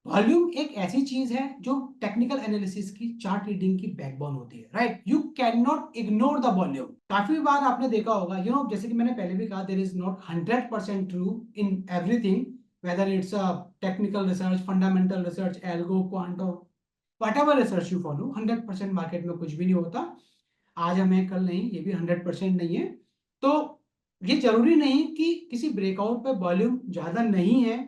वॉल्यूम एक ऐसी चीज है जो टेक्निकल एनालिसिस की चार्ट रीडिंग की बैकबोन होती है, right. You can not ignore the volume. काफी बार आपने देखा होगा जैसे कि मैंने पहले भी कहा, there is not 100% true in everything, whether it's a technical research, fundamental research, algo, quanto, whatever research you follow, 100% market में कुछ भी नहीं होता। आज हमें कल नहीं, ये भी 100% नहीं है। तो ये जरूरी नहीं कि किसी ब्रेकआउट पे वॉल्यूम ज्यादा नहीं है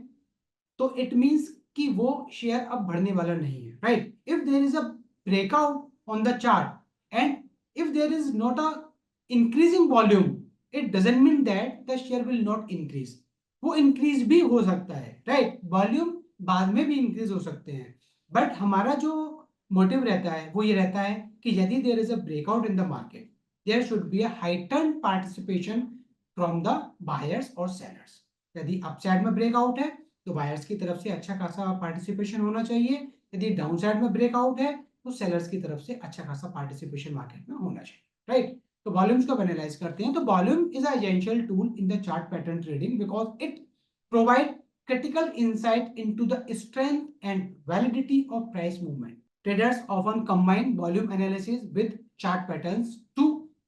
तो इट मींस कि वो शेयर अब बढ़ने वाला नहीं है, right. If there is a breakout on the chart and if there is not a increasing volume, it doesn't mean that the share will not increase. वो इंक्रीज भी हो सकता है, राइट। वॉल्यूम बाद में भी इंक्रीज हो सकते हैं, बट हमारा जो मोटिव रहता है वो ये रहता है कि यदि there is a breakout in the market there should be a heightened participation from the buyers और सेलर्स। यदि अपसाइड में ब्रेकआउट है तो बायर्स की तरफ से अच्छा खासा पार्टिसिपेशन होना चाहिए, यदि डाउन साइड में ब्रेकआउट है तो सेलर्स की तरफ से अच्छा खासा पार्टिसिपेशन मार्केट में होना चाहिए, राइट। तो वॉल्यूम्स को एनालाइज करते हैं। तो volume is a essential tool in the chart pattern trading because it provide critical insight into the strength and validity of price movement. Traders often combine volume analysis with chart patterns to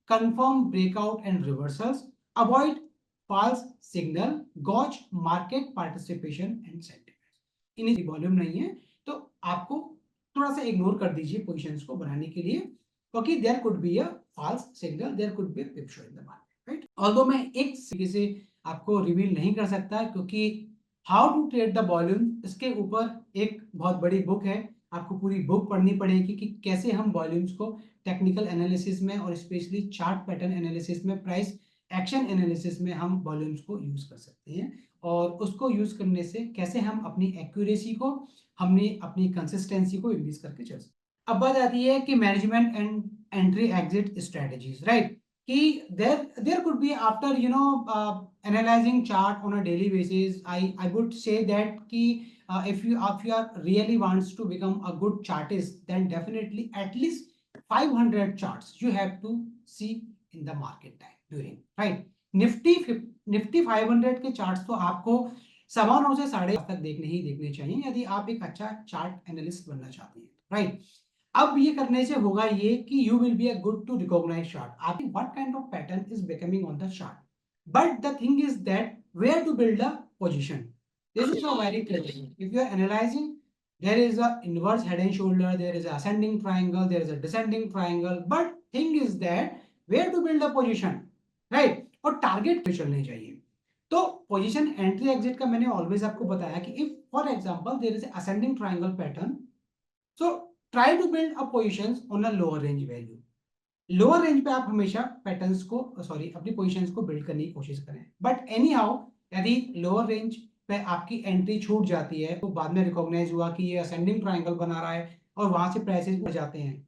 confirm breakout and reversals, avoid false signal, gauge market participation and sentiments। In volume नहीं है तो आपको थोड़ा सा ignore कर दीजिए positions को बनाने के लिए, क्योंकि there could be a false signal, there could be a pip show in the market, right. Although मैं एक तरीके से आपको रिवील नहीं कर सकता क्योंकि how to trade the volume, इसके ऊपर एक बहुत बड़ी बुक है, आपको पूरी बुक पढ़नी पड़ेगी कि कैसे हम वॉल्यूम्स को टेक्निकल एनालिसिस में और स्पेशली चार्ट पैटर्न एनालिसिस में, प्राइस एक्शन एनालिसिस में हम वॉल्यूम्स को यूज कर सकते हैं, और उसको यूज करने से कैसे हम अपनी एक्यूरेसी को, हमने अपनी कंसिस्टेंसी को इंक्रीज करके चल सकते हैं। अब बात आती है कि management and entry exit strategies, right. कि there could be after analyzing chart on a daily basis, I would say that ki if you are really wants to become a good chartist then definitely at least 500 charts you have to see in the market time during, right। Nifty 500 के charts तो आपको 9:15 से 8:30 तक देखने ही देखने चाहिए यदि आप एक अच्छा चार्ट एनालिस्ट बनना चाहते हैं, राइट। अब ये करने से होगा ये कि you will be a good to recognise chart, आप what kind of pattern is becoming on the chart, but the thing is that where to build a position, this is a very critical. If you are analysing there is a inverse head and shoulder, there is a ascending triangle, there is a descending triangle, but thing is that where to build a position, right। और target पे चलने चाहिए। तो position entry exit का मैंने always आपको बताया कि if for example there is ascending triangle pattern, so try to build a positions on a lower range value. Lower range पे आप हमेशा पैटर्न्स को अपनी पोजीशंस को बिल्ड करने की कोशिश करें, बट एनी हाउ यदि लोअर रेंज पे आपकी एंट्री छूट जाती है तो बाद में रिकॉग्नाइज हुआ कि ये असेंडिंग ट्रायंगल बना रहा है और वहां से प्राइसेस बढ़ जाते हैं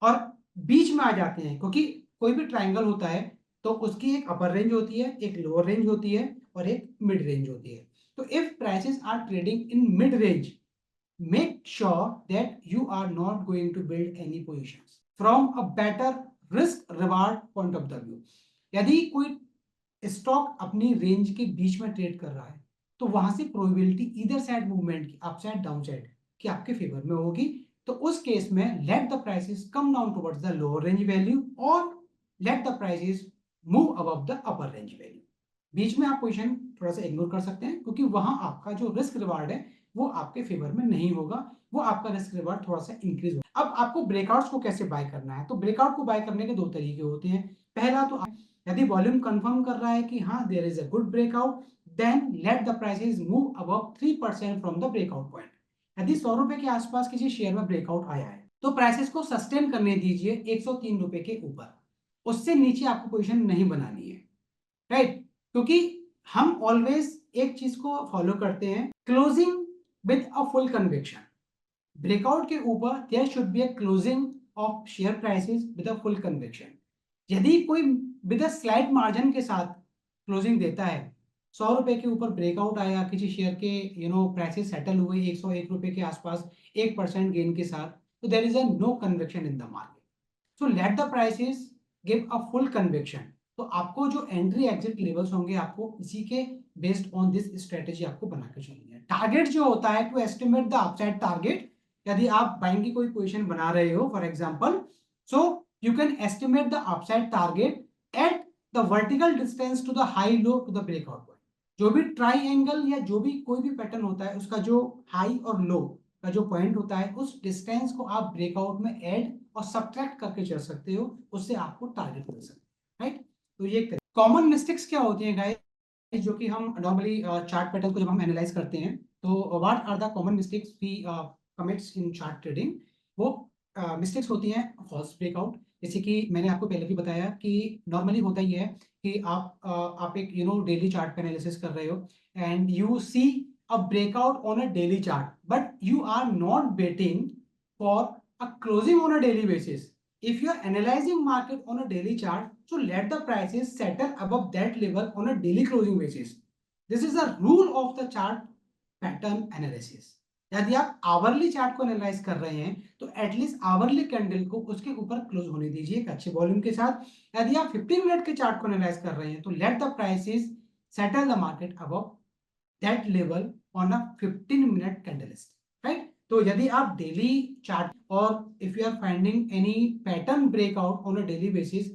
और बीच में आ जाते हैं, क्योंकि कोई भी ट्रायंगल होता है तो उसकी एक अपर रेंज होती है, एक लोअर रेंज होती है और एक मिड रेंज होती है। तो if prices are trading in mid range make sure that you are not going to build any positions from a better risk reward point of the view. यदि कोई stock अपनी रेंज के बीच में trade कर रहा है तो वहां से प्रोबेबिलिटी इधर साइड मूवमेंट की, अप साइड डाउन साइड की आपके फेवर में होगी। तो उस केस में let the prices come down towards the lower range value और let the prices move above the upper range value. बीच में आप पोजीशन थोड़ा सा इग्नोर कर सकते हैं क्योंकि वहां आपका जो रिस्क रिवार्ड है वो आपके फेवर में नहीं होगा, वो आपका रिस्क रिवार्ड थोड़ा सा इंक्रीज होगा। अब आपको ब्रेकआउट्स को कैसे बाय करना है, तो ब्रेकआउट को बाय करने के दो तरीके होते हैं। पहला तो यदि वॉल्यूम कंफर्म कर रहा है कि हाँ there is a good breakout, then let the prices move above 3% from the breakout point. यदि 100 रुपए के आसपास किसी शेयर में ब्रेकआउट आया है तो प्राइसेस को सस्टेन करने दीजिए 103 रुपए के ऊपर, उससे नीचे आपको पोजीशन नहीं बनानी है, राइट? क्योंकि हम ऑलवेज एक चीज को फॉलो करते हैं, closing with a full conviction. Breakout के ऊपर there should be a closing of share prices with a full conviction. यदि कोई विद अ स्लाइट मार्जिन के साथ क्लोजिंग देता है, 100 रुपए के ऊपर ब्रेकआउट आया, किसी शेयर के प्राइसेस सेटल हुए 101 रुपए के आसपास 1% गेन के साथ, तो there is a no conviction in the market. So let the prices give a full conviction. तो आपको जो एंट्री एग्जिट लेवल्स होंगे आपको इसी के बेस्ड ऑन दिस स्ट्रेटेजी आपको बना के चलनी है। टारगेट जो होता है to estimate the upside target, यदि आप बाइंग की कोई पोजीशन बना रहे हो for example, so you can estimate the upside target at the vertical distance to the high low to the breakout point. जो भी ट्राइएंगल या जो भी कोई भी पैटर्न होता है उसका जो हाई और लो का जो पॉइंट होता है उस डिस्टेंस को आप ब्रेकआउट में ऐड और सब्ट्रैक्ट करके चल सकते हो, उससे आपको टारगेट मिल सकता है, राइट? तो ये कॉमन मिस्टेक्स क्या होती हैं गाइस जो कि हम नॉर्मली चार्ट पैटर्न को जब हम एनालाइज करते हैं तो what are the common mistakes we commits in chart trading. वो मिस्टेक्स होती हैं फॉल्स ब्रेकआउट। जैसे कि मैंने आपको पहले भी बताया कि नॉर्मली होता ही है कि आप एक डेली चार्ट पे एनालिसिस कर रहे हो and you see a breakout on a daily chart, but you are not waiting for a closing on a daily basis. If you are analyzing market on a daily chart, so let the prices settle above that level on a daily closing basis. This is a rule of the chart pattern analysis. यदि आप hourly chart को analyse कर रहे हैं तो at least hourly candle को उसके ऊपर क्लोज होने दीजिए एक अच्छे वॉल्यूम के साथ। यदि आप 15 मिनट के चार्ट को एनालाइज कर रहे हैं तो late the prices settle the market above that level on a 15-minute candlestick, right? तो यदि आप डेली चार्ट और if you are finding any pattern breakout on a daily basis,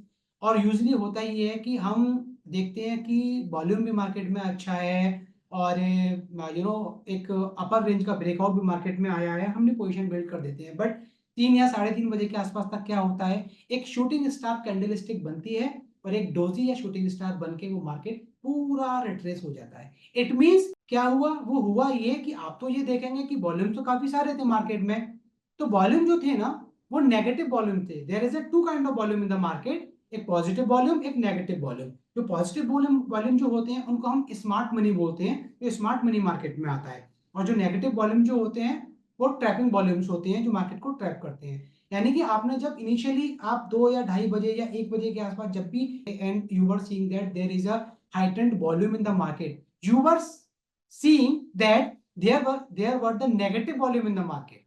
और यूजली होता ही है कि हम देखते हैं कि वॉल्यूम भी मार्केट में अच्छा है और एक अपर रेंज का ब्रेकआउट भी मार्केट में आया है, हमने पोजीशन बिल्ड कर देते हैं। बट 3 या 3:30 बजे के आसपास तक क्या होता है, एक शूटिंग स्टार कैंडलस्टिक बनती है और एक डोजी या शूटिंग स्टार बन के वो मार्केट पूरा रिट्रेस हो जाता है। इट मींस क्या हुआ, वो हुआ ये कि आप तो ये देखेंगे कि वॉल्यूम तो काफी सारे थे मार्केट में, तो वॉल्यूम जो थे ना वो नेगेटिव वॉल्यूम थे। There is a two kind of volume in the market, एक पॉजिटिव वॉल्यूम एक नेगेटिव वॉल्यूम। जो पॉजिटिव वॉल्यूम वॉल्यूम जो होते हैं उनको हम स्मार्ट मनी बोलते हैं, तो स्मार्ट मनी मार्केट में आता है। और जो नेगेटिव वॉल्यूम जो होते हैं वो ट्रैपिंग वॉल्यूम्स होते हैं जो मार्केट को ट्रैप करते हैं। यानी कि आपने जब इनिशियली आप 2 या 2:30 बजे या 1 बजे के आसपास जब भी and you were seeing that there is a heightened volume in the market, you were seeing that there were the negative volume in the market.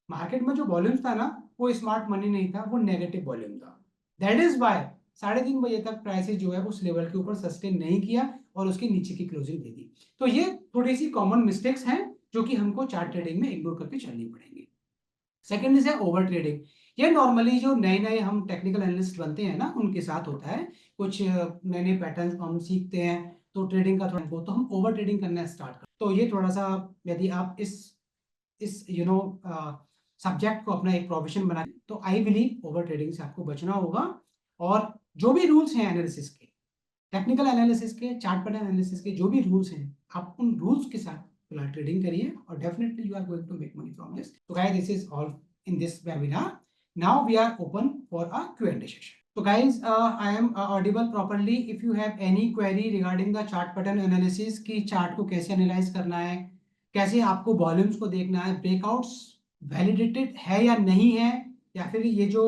Market में जो वॉल्यूम था ना वो स्मार्ट मनी नहीं था, वो नेगेटिव वॉल्यूम था। That is why 3:30 बजे तक प्राइसेस जो है उस लेवल के ऊपर सस्टेन नहीं किया और उसके नीचे की क्लोजिंग दे दी। तो ये थोड़ी सी कॉमन मिस्टेक्स हैं जो कि हमको चार्ट ट्रेडिंग में इग्नोर करके चलनी पड़ेंगी। Second is over trading. ये नॉर्मली जो नए नए हम टेक्निकल एनालिस्ट बनते हैं ना उनके साथ होता है। कुछ नए नए पैटर्न हम सीखते हैं तो ट्रेडिंग का थोड़ा तो हम ओवर ट्रेडिंग करना स्टार्ट कर, तो ये थोड़ा सा यदि आप इस सब्जेक्ट को अपना एक प्रोफेशन बना तो आई बिलीव ओवर ट्रेडिंग से आपको बचना होगा। और जो भी रूल्स हैं एनालिसिस के, टेक्निकल एनालिसिस के, चार्ट पैटर्न एनालिसिस के जो भी रूल्स हैं आप उन रूल्स के साथ फिलहाल ट्रेडिंग करिए और definitely you are going to make money from this. तो guys this is all in this webinar. Now we are open for a Q&A session. So guys, I am audible properly. If you have any query regarding the chart pattern analysis कि chart को कैसे analyse करना है, कैसे आपको volumes को देखना है, ब्रेकआउट्स वैलिडेटेड है या नहीं है, या फिर ये जो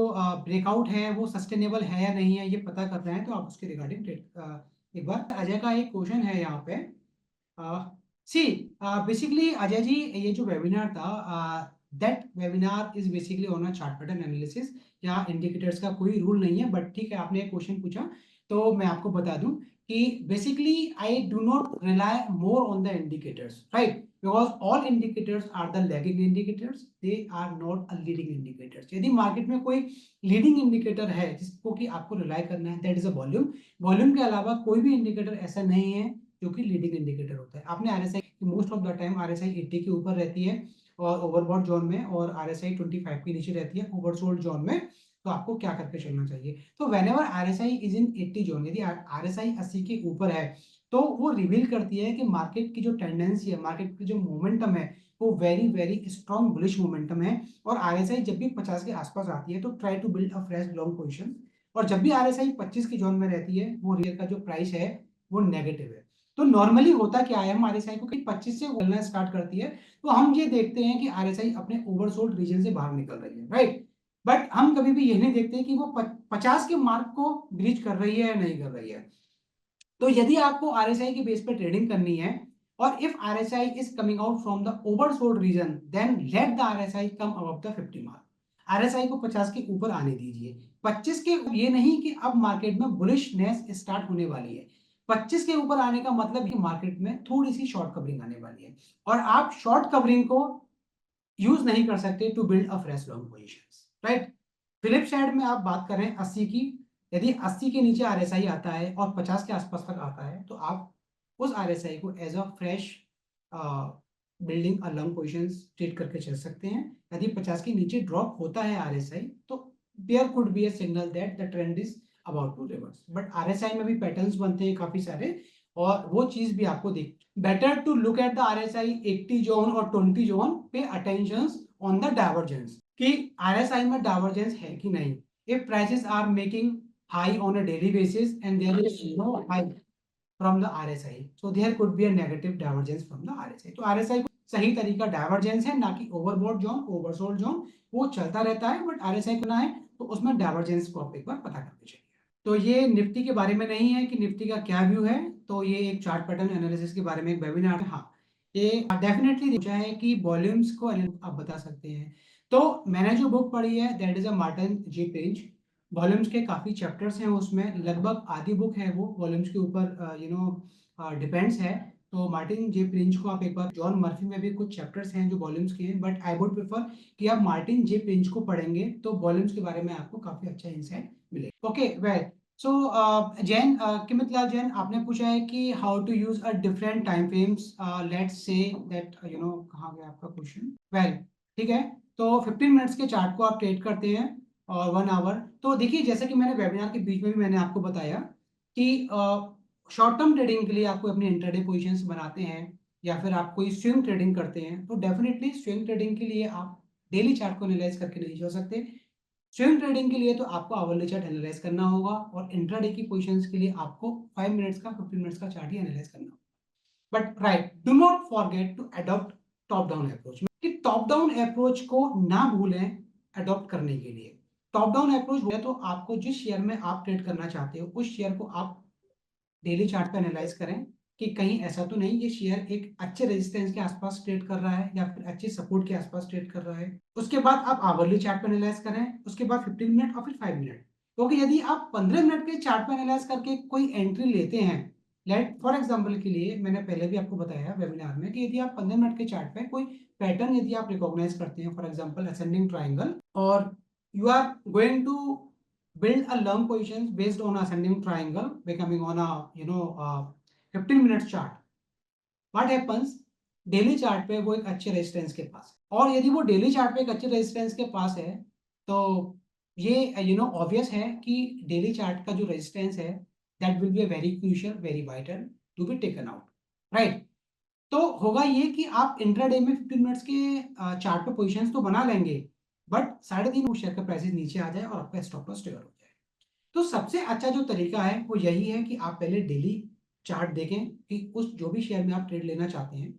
ब्रेकआउट है वो सस्टेनेबल है या नहीं है, ये पता कर रहे हैं तो आप उसके रिगार्डिंग एक बार अजय का एक क्वेश्चन है यहाँ पे, सी बेसिकली अजय जी, ये जो वेबिनार था, that webinar is basically on a chart pattern analysis. यहाँ इंडिकेटर्स का कोई रूल नहीं है, बट ठीक है, आपने एक क्वेश्चन पूछा तो मैं आपको बता दूं कि basically I do not rely more on the indicators, right, because all indicators are the lagging indicators, they are not a leading indicators. यदि मार्केट में कोई लीडिंग इंडिकेटर है जिसको कि आपको रिलाई करना है, that is a volume. Volume के अलावा कोई भी इंडिकेटर ऐसा नहीं है जो कि लीडिंग इंडिकेटर होता है। आपने RSI most of the time RSI 80 के ऊपर रहती है और ओवरबॉट जोन में, और आरएसआई 25 के नीचे रहती है ओवरसोल्ड जोन में। तो आपको क्या करके चलना चाहिए? तो whenever RSI is in 80 zone, यदि आरएसआई 80 के ऊपर है तो वो रिवील करती है कि मार्केट की जो टेंडेंसी है, मार्केट की जो मोमेंटम है, वो very very strong bullish momentum है। और आरएसआई जब भी 50 के आसपास आती है तो try to build a fresh long position, और जब भी आरएसआई 25 की जोन में रहती है वो रियल का जो प्राइस है वो नेगेटिव है। तो नॉर्मली होता क्या है, हम आरएसआई को कि 25 से उगलना स्टार्ट करती है तो हम ये देखते हैं कि आरएसआई अपने ओवरसोल्ड रीजन से बाहर निकल रही है, राइट। बट हम कभी भी ये नहीं देखते कि वो 50 के मार्क को ब्रीच कर रही है या नहीं कर रही है। तो यदि आपको आरएसआई के बेस पे ट्रेडिंग करनी है और if RSI is coming out from the oversold region, then let the RSI come above the 50 mark. RSI को 50 के ऊपर आने दीजिए। 25 के, ये नहीं कि अब मार्केट में बुलिशनेस स्टार्ट होने वाली है। 25 के ऊपर आने का मतलब कि मार्केट में थोड़ी सी शॉर्ट कवरिंग आने वाली है, और आप शॉर्ट कवरिंग को यूज नहीं कर सकते to build a fresh long positions, right. Flip side में आप बात करें 80 की, यदि 80 के नीचे आरएसआई आता है और 50 के आसपास तक आता है तो आप उस आरएसआई को as a fresh building a long positions trade करके चल सकते हैं। यदि 50 के नीचे ड्रॉप होता है आरएसआई तो there could be a signal that the trend is about to reverse. But RSI में भी पैटर्न्स बनते हैं काफी सारे, और वो चीज भी आपको देख, better to look at the RSI 80 zone और 20 zone, pay attention on the divergence कि आरएसआई में डाइवर्जेंस है कि नहीं। If prices are making high on a daily basis and there is no high from the RSI, so there could be a negative divergence from the RSI। तो RSI को सही तरीका divergence है, ना कि ओवरबॉट जोन ओवरसोल्ड जोन, वो चलता रहता है। बट आरएसआई को ना है तो उसमें डाइवर्जेंस को आप एक बार पता करके चलिए। तो ये निफ्टी के बारे में नहीं है कि निफ्टी का क्या व्यू है, तो ये एक चार्ट पैटर्न एनालिसिस के बारे में एक वेबिनार है। हाँ, ये डेफिनेटली पूछा है कि वॉल्यूम्स को आप बता सकते हैं। तो मैंने जो बुक पढ़ी है that is a Martin J page. Volumes के काफी चैप्टर्स हैं उसमें, लगभग आधी बुक है वो वॉल्यूम्स के ऊपर डिपेंड्स है। तो मार्टिन जे प्रिंच को आप एक बार, जॉन मर्फी में भी कुछ चैप्टर्स हैं जो वॉल्यूम्स के हैं, बट आई वुड प्रेफर कि आप मार्टिन जे प्रिंच को पढ़ेंगे तो वॉल्यूम्स के बारे में आपको काफी अच्छा इंसाइट मिलेगा। Okay well, so Jain, Kimit Lal Jain, आपने पूछा है कि how to use a different time frames, let's say that कहाँ गया आपका क्वेश्चन। वेल, ठीक है, तो 15 मिनट्स के चार्ट को आप ट्रेड करते हैं और 1 आवर। तो देखिए, जैसे कि मैंने वेबिनार के बीच में भी मैंने आपको बताया कि शॉर्ट टर्म ट्रेडिंग के लिए आपको अपने इंट्राडे पोजीशंस बनाते हैं या फिर आप कोई स्विंग ट्रेडिंग करते हैं, तो डेफिनेटली स्विंग ट्रेडिंग के लिए आप डेली चार्ट को एनालाइज करके नहीं चल सकते। स्विंग ट्रेडिंग के लिए तो आपको आवरली चार्ट एनालाइज करना होगा, और इंट्राडे की पोजीशंस के लिए आपको 5 मिनट्स का 15 मिनट्स का चार्ट ही एनालाइज करना होगा। But right, do not forget to adopt top down approach. कि टॉप डाउन अप्रोच को ना भूलें अडॉप्ट करने के लिए। टॉप डाउन अप्रोच हो तो आपको जिस शेयर में आप ट्रेड करना चाहते हो उस शेयर को आप डेली चार्ट पे एनालाइज करें कि कहीं ऐसा तो नहीं ये शेयर एक अच्छे रेजिस्टेंस के आसपास ट्रेड कर रहा है या फिर अच्छे सपोर्ट के आसपास ट्रेड कर रहा है। उसके बाद आप आवरली चार्ट पे एनालाइज करें, उसके बाद 15 मिनट और फिर 5 मिनट। क्योंकि यदि आप 15 मिनट के चार्ट पे एनालाइज करके कोई एंट्री लेते हैं, लेट फॉर एग्जांपल के लिए, मैंने पहले भी आपको बताया वेबिनार में कि यदि आप 15 मिनट के चार्ट पे कोई पैटर्न यदि आप रिकॉग्नाइज करते हैं, फॉर एग्जांपल असेंडिंग ट्राइंगल, और you are going to build a long positions based on ascending triangle becoming on a 15 minutes chart, what happens, daily chart पे वो एक अच्छे रेजिस्टेंस के पास है। और यदि वो डेली चार्ट पे एक अच्छे रेजिस्टेंस के पास है तो ये ऑब्वियस है कि डेली चार्ट का जो रेजिस्टेंस है that will be a very crucial, very vital to be taken out, right. तो होगा ये कि आप इंट्राडे में 15 मिनट्स के चार्ट पे पोजीशंस तो बना लेंगे, बट 3.5 शेयर का प्राइस नीचे आ जाए और आपका स्टॉप लॉस ट्रिगर हो जाए। तो सबसे अच्छा जो तरीका है वो यही है कि आप पहले डेली चार्ट देखें कि उस जो भी शेयर में आप ट्रेड लेना चाहते हैं,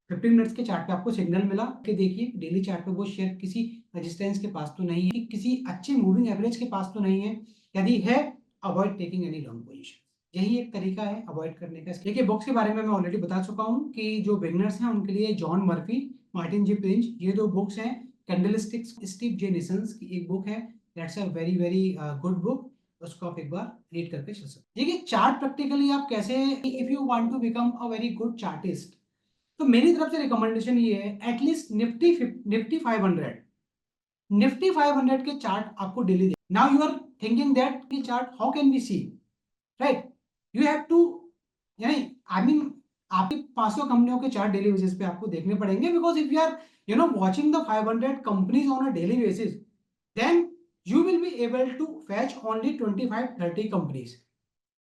15 मिनट्स के चार्ट पे आपको सिग्नल मिला कि देखिए डेली चार्ट पे वो शेयर किसी रेजिस्टेंस के पास तो नहीं है, किसी अच्छे मूविंग एवरेज के पास तो नहीं है। यदि है, avoid taking any long position. यही एक तरीका है अवॉइड करने का। देखिए बुक्स के बारे में मैं ऑलरेडी बता चुका हूँ कि जो बिगनर्स हैं उनके लिए जॉन मर्फी, मार्टिन जी प्रिंच, ये दो बुक्स हैं। कैंडलस्टिक्स स्टीव जे निसन्स की एक बुक है, that's a very very good book, उसको आप एक बार रीड करके चल सकते। देखिए चार्ट प्रैक्टिकली आप कैसे, if you want to become a very good chartist, तो मेरी तरफ से रिकमेंडेशन ये है एटलीस्ट निफ्टी 500, निफ्टी 500 के चार्ट आपको daily. Now you are thinking that की chart how can be see, right, you have to, यानी आई मीन आपके 500 कंपनियों के चार्ट डेली बेसिस पे आपको देखने पड़ेंगे, because if you are watching the 500 companies on a daily basis, then you will be able to fetch only 25-30 companies,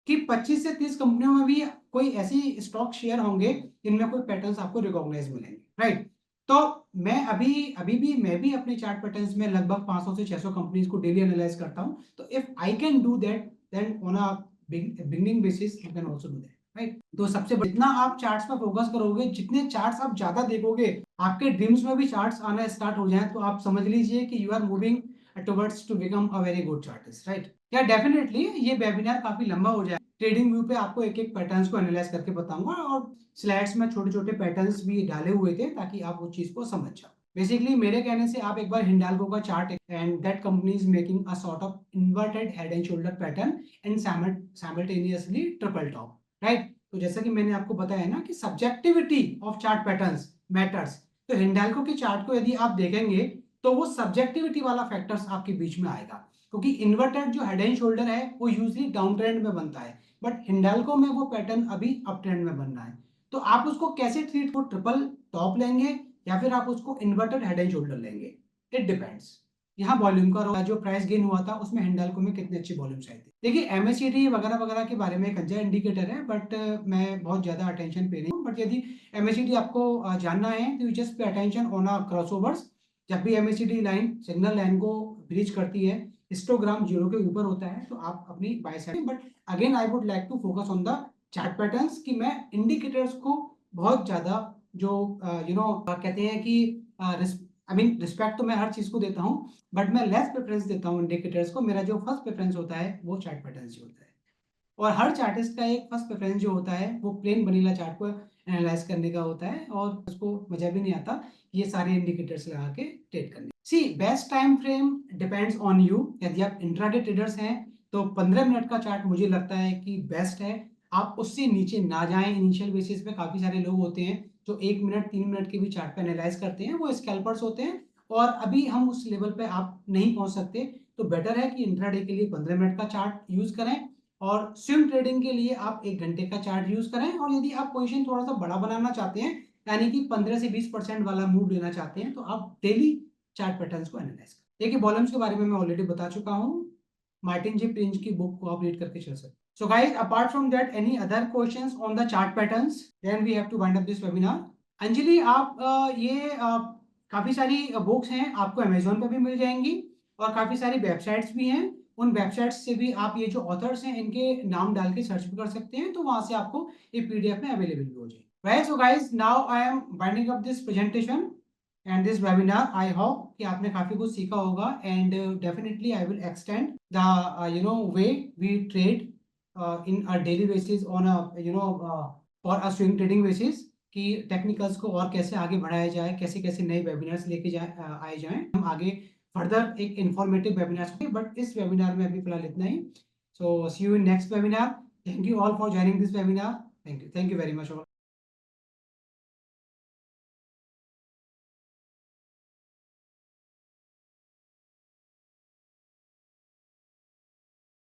कि 25 से 30 कंपनियों में भी कोई ऐसी स्टॉक शेयर होंगे जिनमें कोई पैटर्न्स आपको रिकॉग्नाइज मिलेंगे, राइट। तो मैं अभी भी अपने चार्ट पैटर्न्स में लगभग 500 से 600 कंपनीज को डेली एनालाइज करता हूं, तो if I can do that then on a beginning basis you can also do that, right. तो सबसे जितना आप चार्ट्स पर फोकस करोगे, जितने चार्ट्स आप ज्यादा देखोगे, आपके ड्रीम्स में भी चार्ट्स आना स्टार्ट हो जाए, तो आप समझ लीजिए कि you are moving towards to become a very good chartist, right. या डेफिनेटली ये वेबिनार काफी लंबा हो जाए, ट्रेडिंग व्यू पे आपको एक एक पैटर्न्स को एनालाइज करके बताऊंगा, और स्लाइड्स में छोटे छोटे पैटर्न्स भी डाले हुए थे ताकि आप उस चीज को समझ जाओ। बेसिकली मेरे कहने से आप एक बार हिंडाल्को का chart, and that company is making a sort of inverted head and shoulder pattern and simultaneously triple top, right. तो जैसा कि मैंने आपको बताया ना कि subjectivity of chart patterns matters, तो हिंडाल्को के चार्ट को यदि आप देखेंगे तो वो सब्जेक्टिविटी वाला फैक्टर्स आपके बीच में आएगा, क्योंकि इन्वर्टेड जो हेड एंड शोल्डर है वो यूजली डाउन ट्रेंड में बनता है, बट हिंडाल्को में वो पैटर्न अभी अप ट्रेंड में बन रहा है। तो आप उसको कैसे ट्रीट, को ट्रिपल टॉप लेंगे या फिर आप उसको इन्वर्टेड हेड एंड शोल्डर लेंगे, इट डिपेंड्स। यहाँ वॉल्यूम का जो प्राइस गेन हुआ था उसमें हिंडाल्को में कितनी अच्छी वॉल्यूम्स आई थी। देखिए एमएसीडी वगैरह वगैरह के बारे में एक अच्छा इंडिकेटर है, बट मैं बहुत ज्यादा अटेंशन पे नहीं हूँ, बट यदि एमएसीडी आपको जानना है तो यू जस्ट पे अटेंशन ऑन अ क्रॉसओवर्स। जब भी एमएसीडी लाइन सिग्नल लाइन को ब्रीच करती है, हिस्टोग्राम जीरो के ऊपर होता है, तो आप अपनी buy side, but again I would like to focus on the chart patterns, कि मैं इंडिकेटर्स को बहुत ज्यादा जो कहते हैं कि आई मीन रिस्पेक्ट तो मैं हर चीज को देता हूँ, बट मैं लेस प्रेफरेंस देता हूँ इंडिकेटर्स को। मेरा जो फर्स्ट प्रेफरेंस होता है वो चार्ट पैटर्न्स ही होता है, और हर चार्टिस्ट का एक फर्स्ट प्रेफरेंस जो होता है वो प्लेन वनीला चार्ट को एनालाइज करने का होता है, और उसको मजा भी नहीं आता ये सारे इंडिकेटर्स लगा के ट्रेड करने। See best time frame depends on you. यदि आप इंट्राडे ट्रेडर्स हैं तो 15 मिनट का चार्ट मुझे लगता है कि बेस्ट है, आप उससे नीचे ना जाएं। इनिशियल बेसिस पे काफी सारे लोग होते हैं जो 1 मिनट 3 मिनट के भी चार्ट पे एनालाइज करते हैं, वो स्कैल्पर्स होते हैं, और अभी हम उस लेवल पे आप नहीं पहुंच सकते। तो बेटर है कि इंट्राडे के लिए 15 मिनट का चार्ट यूज करें, और स्विंग ट्रेडिंग के लिए आप 1 घंटे का चार्ट यूज करें। और यदि आप पोजीशन थोड़ा सा बड़ा बनाना चाहते हैं, यानी कि 15 से 20% वाला मूव लेना चाहते हैं, तो आप डेली चार्ट पैटर्न्स को एनालाइज करें। देखिए वॉल्यूम्स के बारे में मैं ऑलरेडी बता चुका हूं, मार्टिन जी प्रिंच की बुक को आप रीड करके चल सकते हैं। So guys, apart from that, any other questions on the chart patterns? Then we have to wind up this webinar. Anjali आप काफी सारी बुक्स हैं, आपको अमेजोन पे भी मिल जाएंगी, और काफी सारी वेबसाइट्स भी हैं। उन वेबसाइट्स से भी आप ये जो ऑथर्स हैं इनके नाम डाल के सर्च भी कर सकते हैं, तो वहां से आपको ये पीडीएफ में अवेलेबल भी हो जाएगी। Right, so guys, now I am winding up this presentation and this webinar. I hope कि आपने काफी कुछ सीखा होगा, and definitely I will extend the way we trade in a daily basis on a for a swing trading basis, कि technicals को और कैसे आगे बढ़ाया जाए, कैसे कैसे नए वेबिनार्स लेके आए जाएं। हम आगे फर्दर एक इंफॉर्मेटिव वेबिनार, बट इस वेबिनार में अभी फिलहाल इतना ही। So see you in next webinar. Thank you all for joining this webinar. Thank you very much all.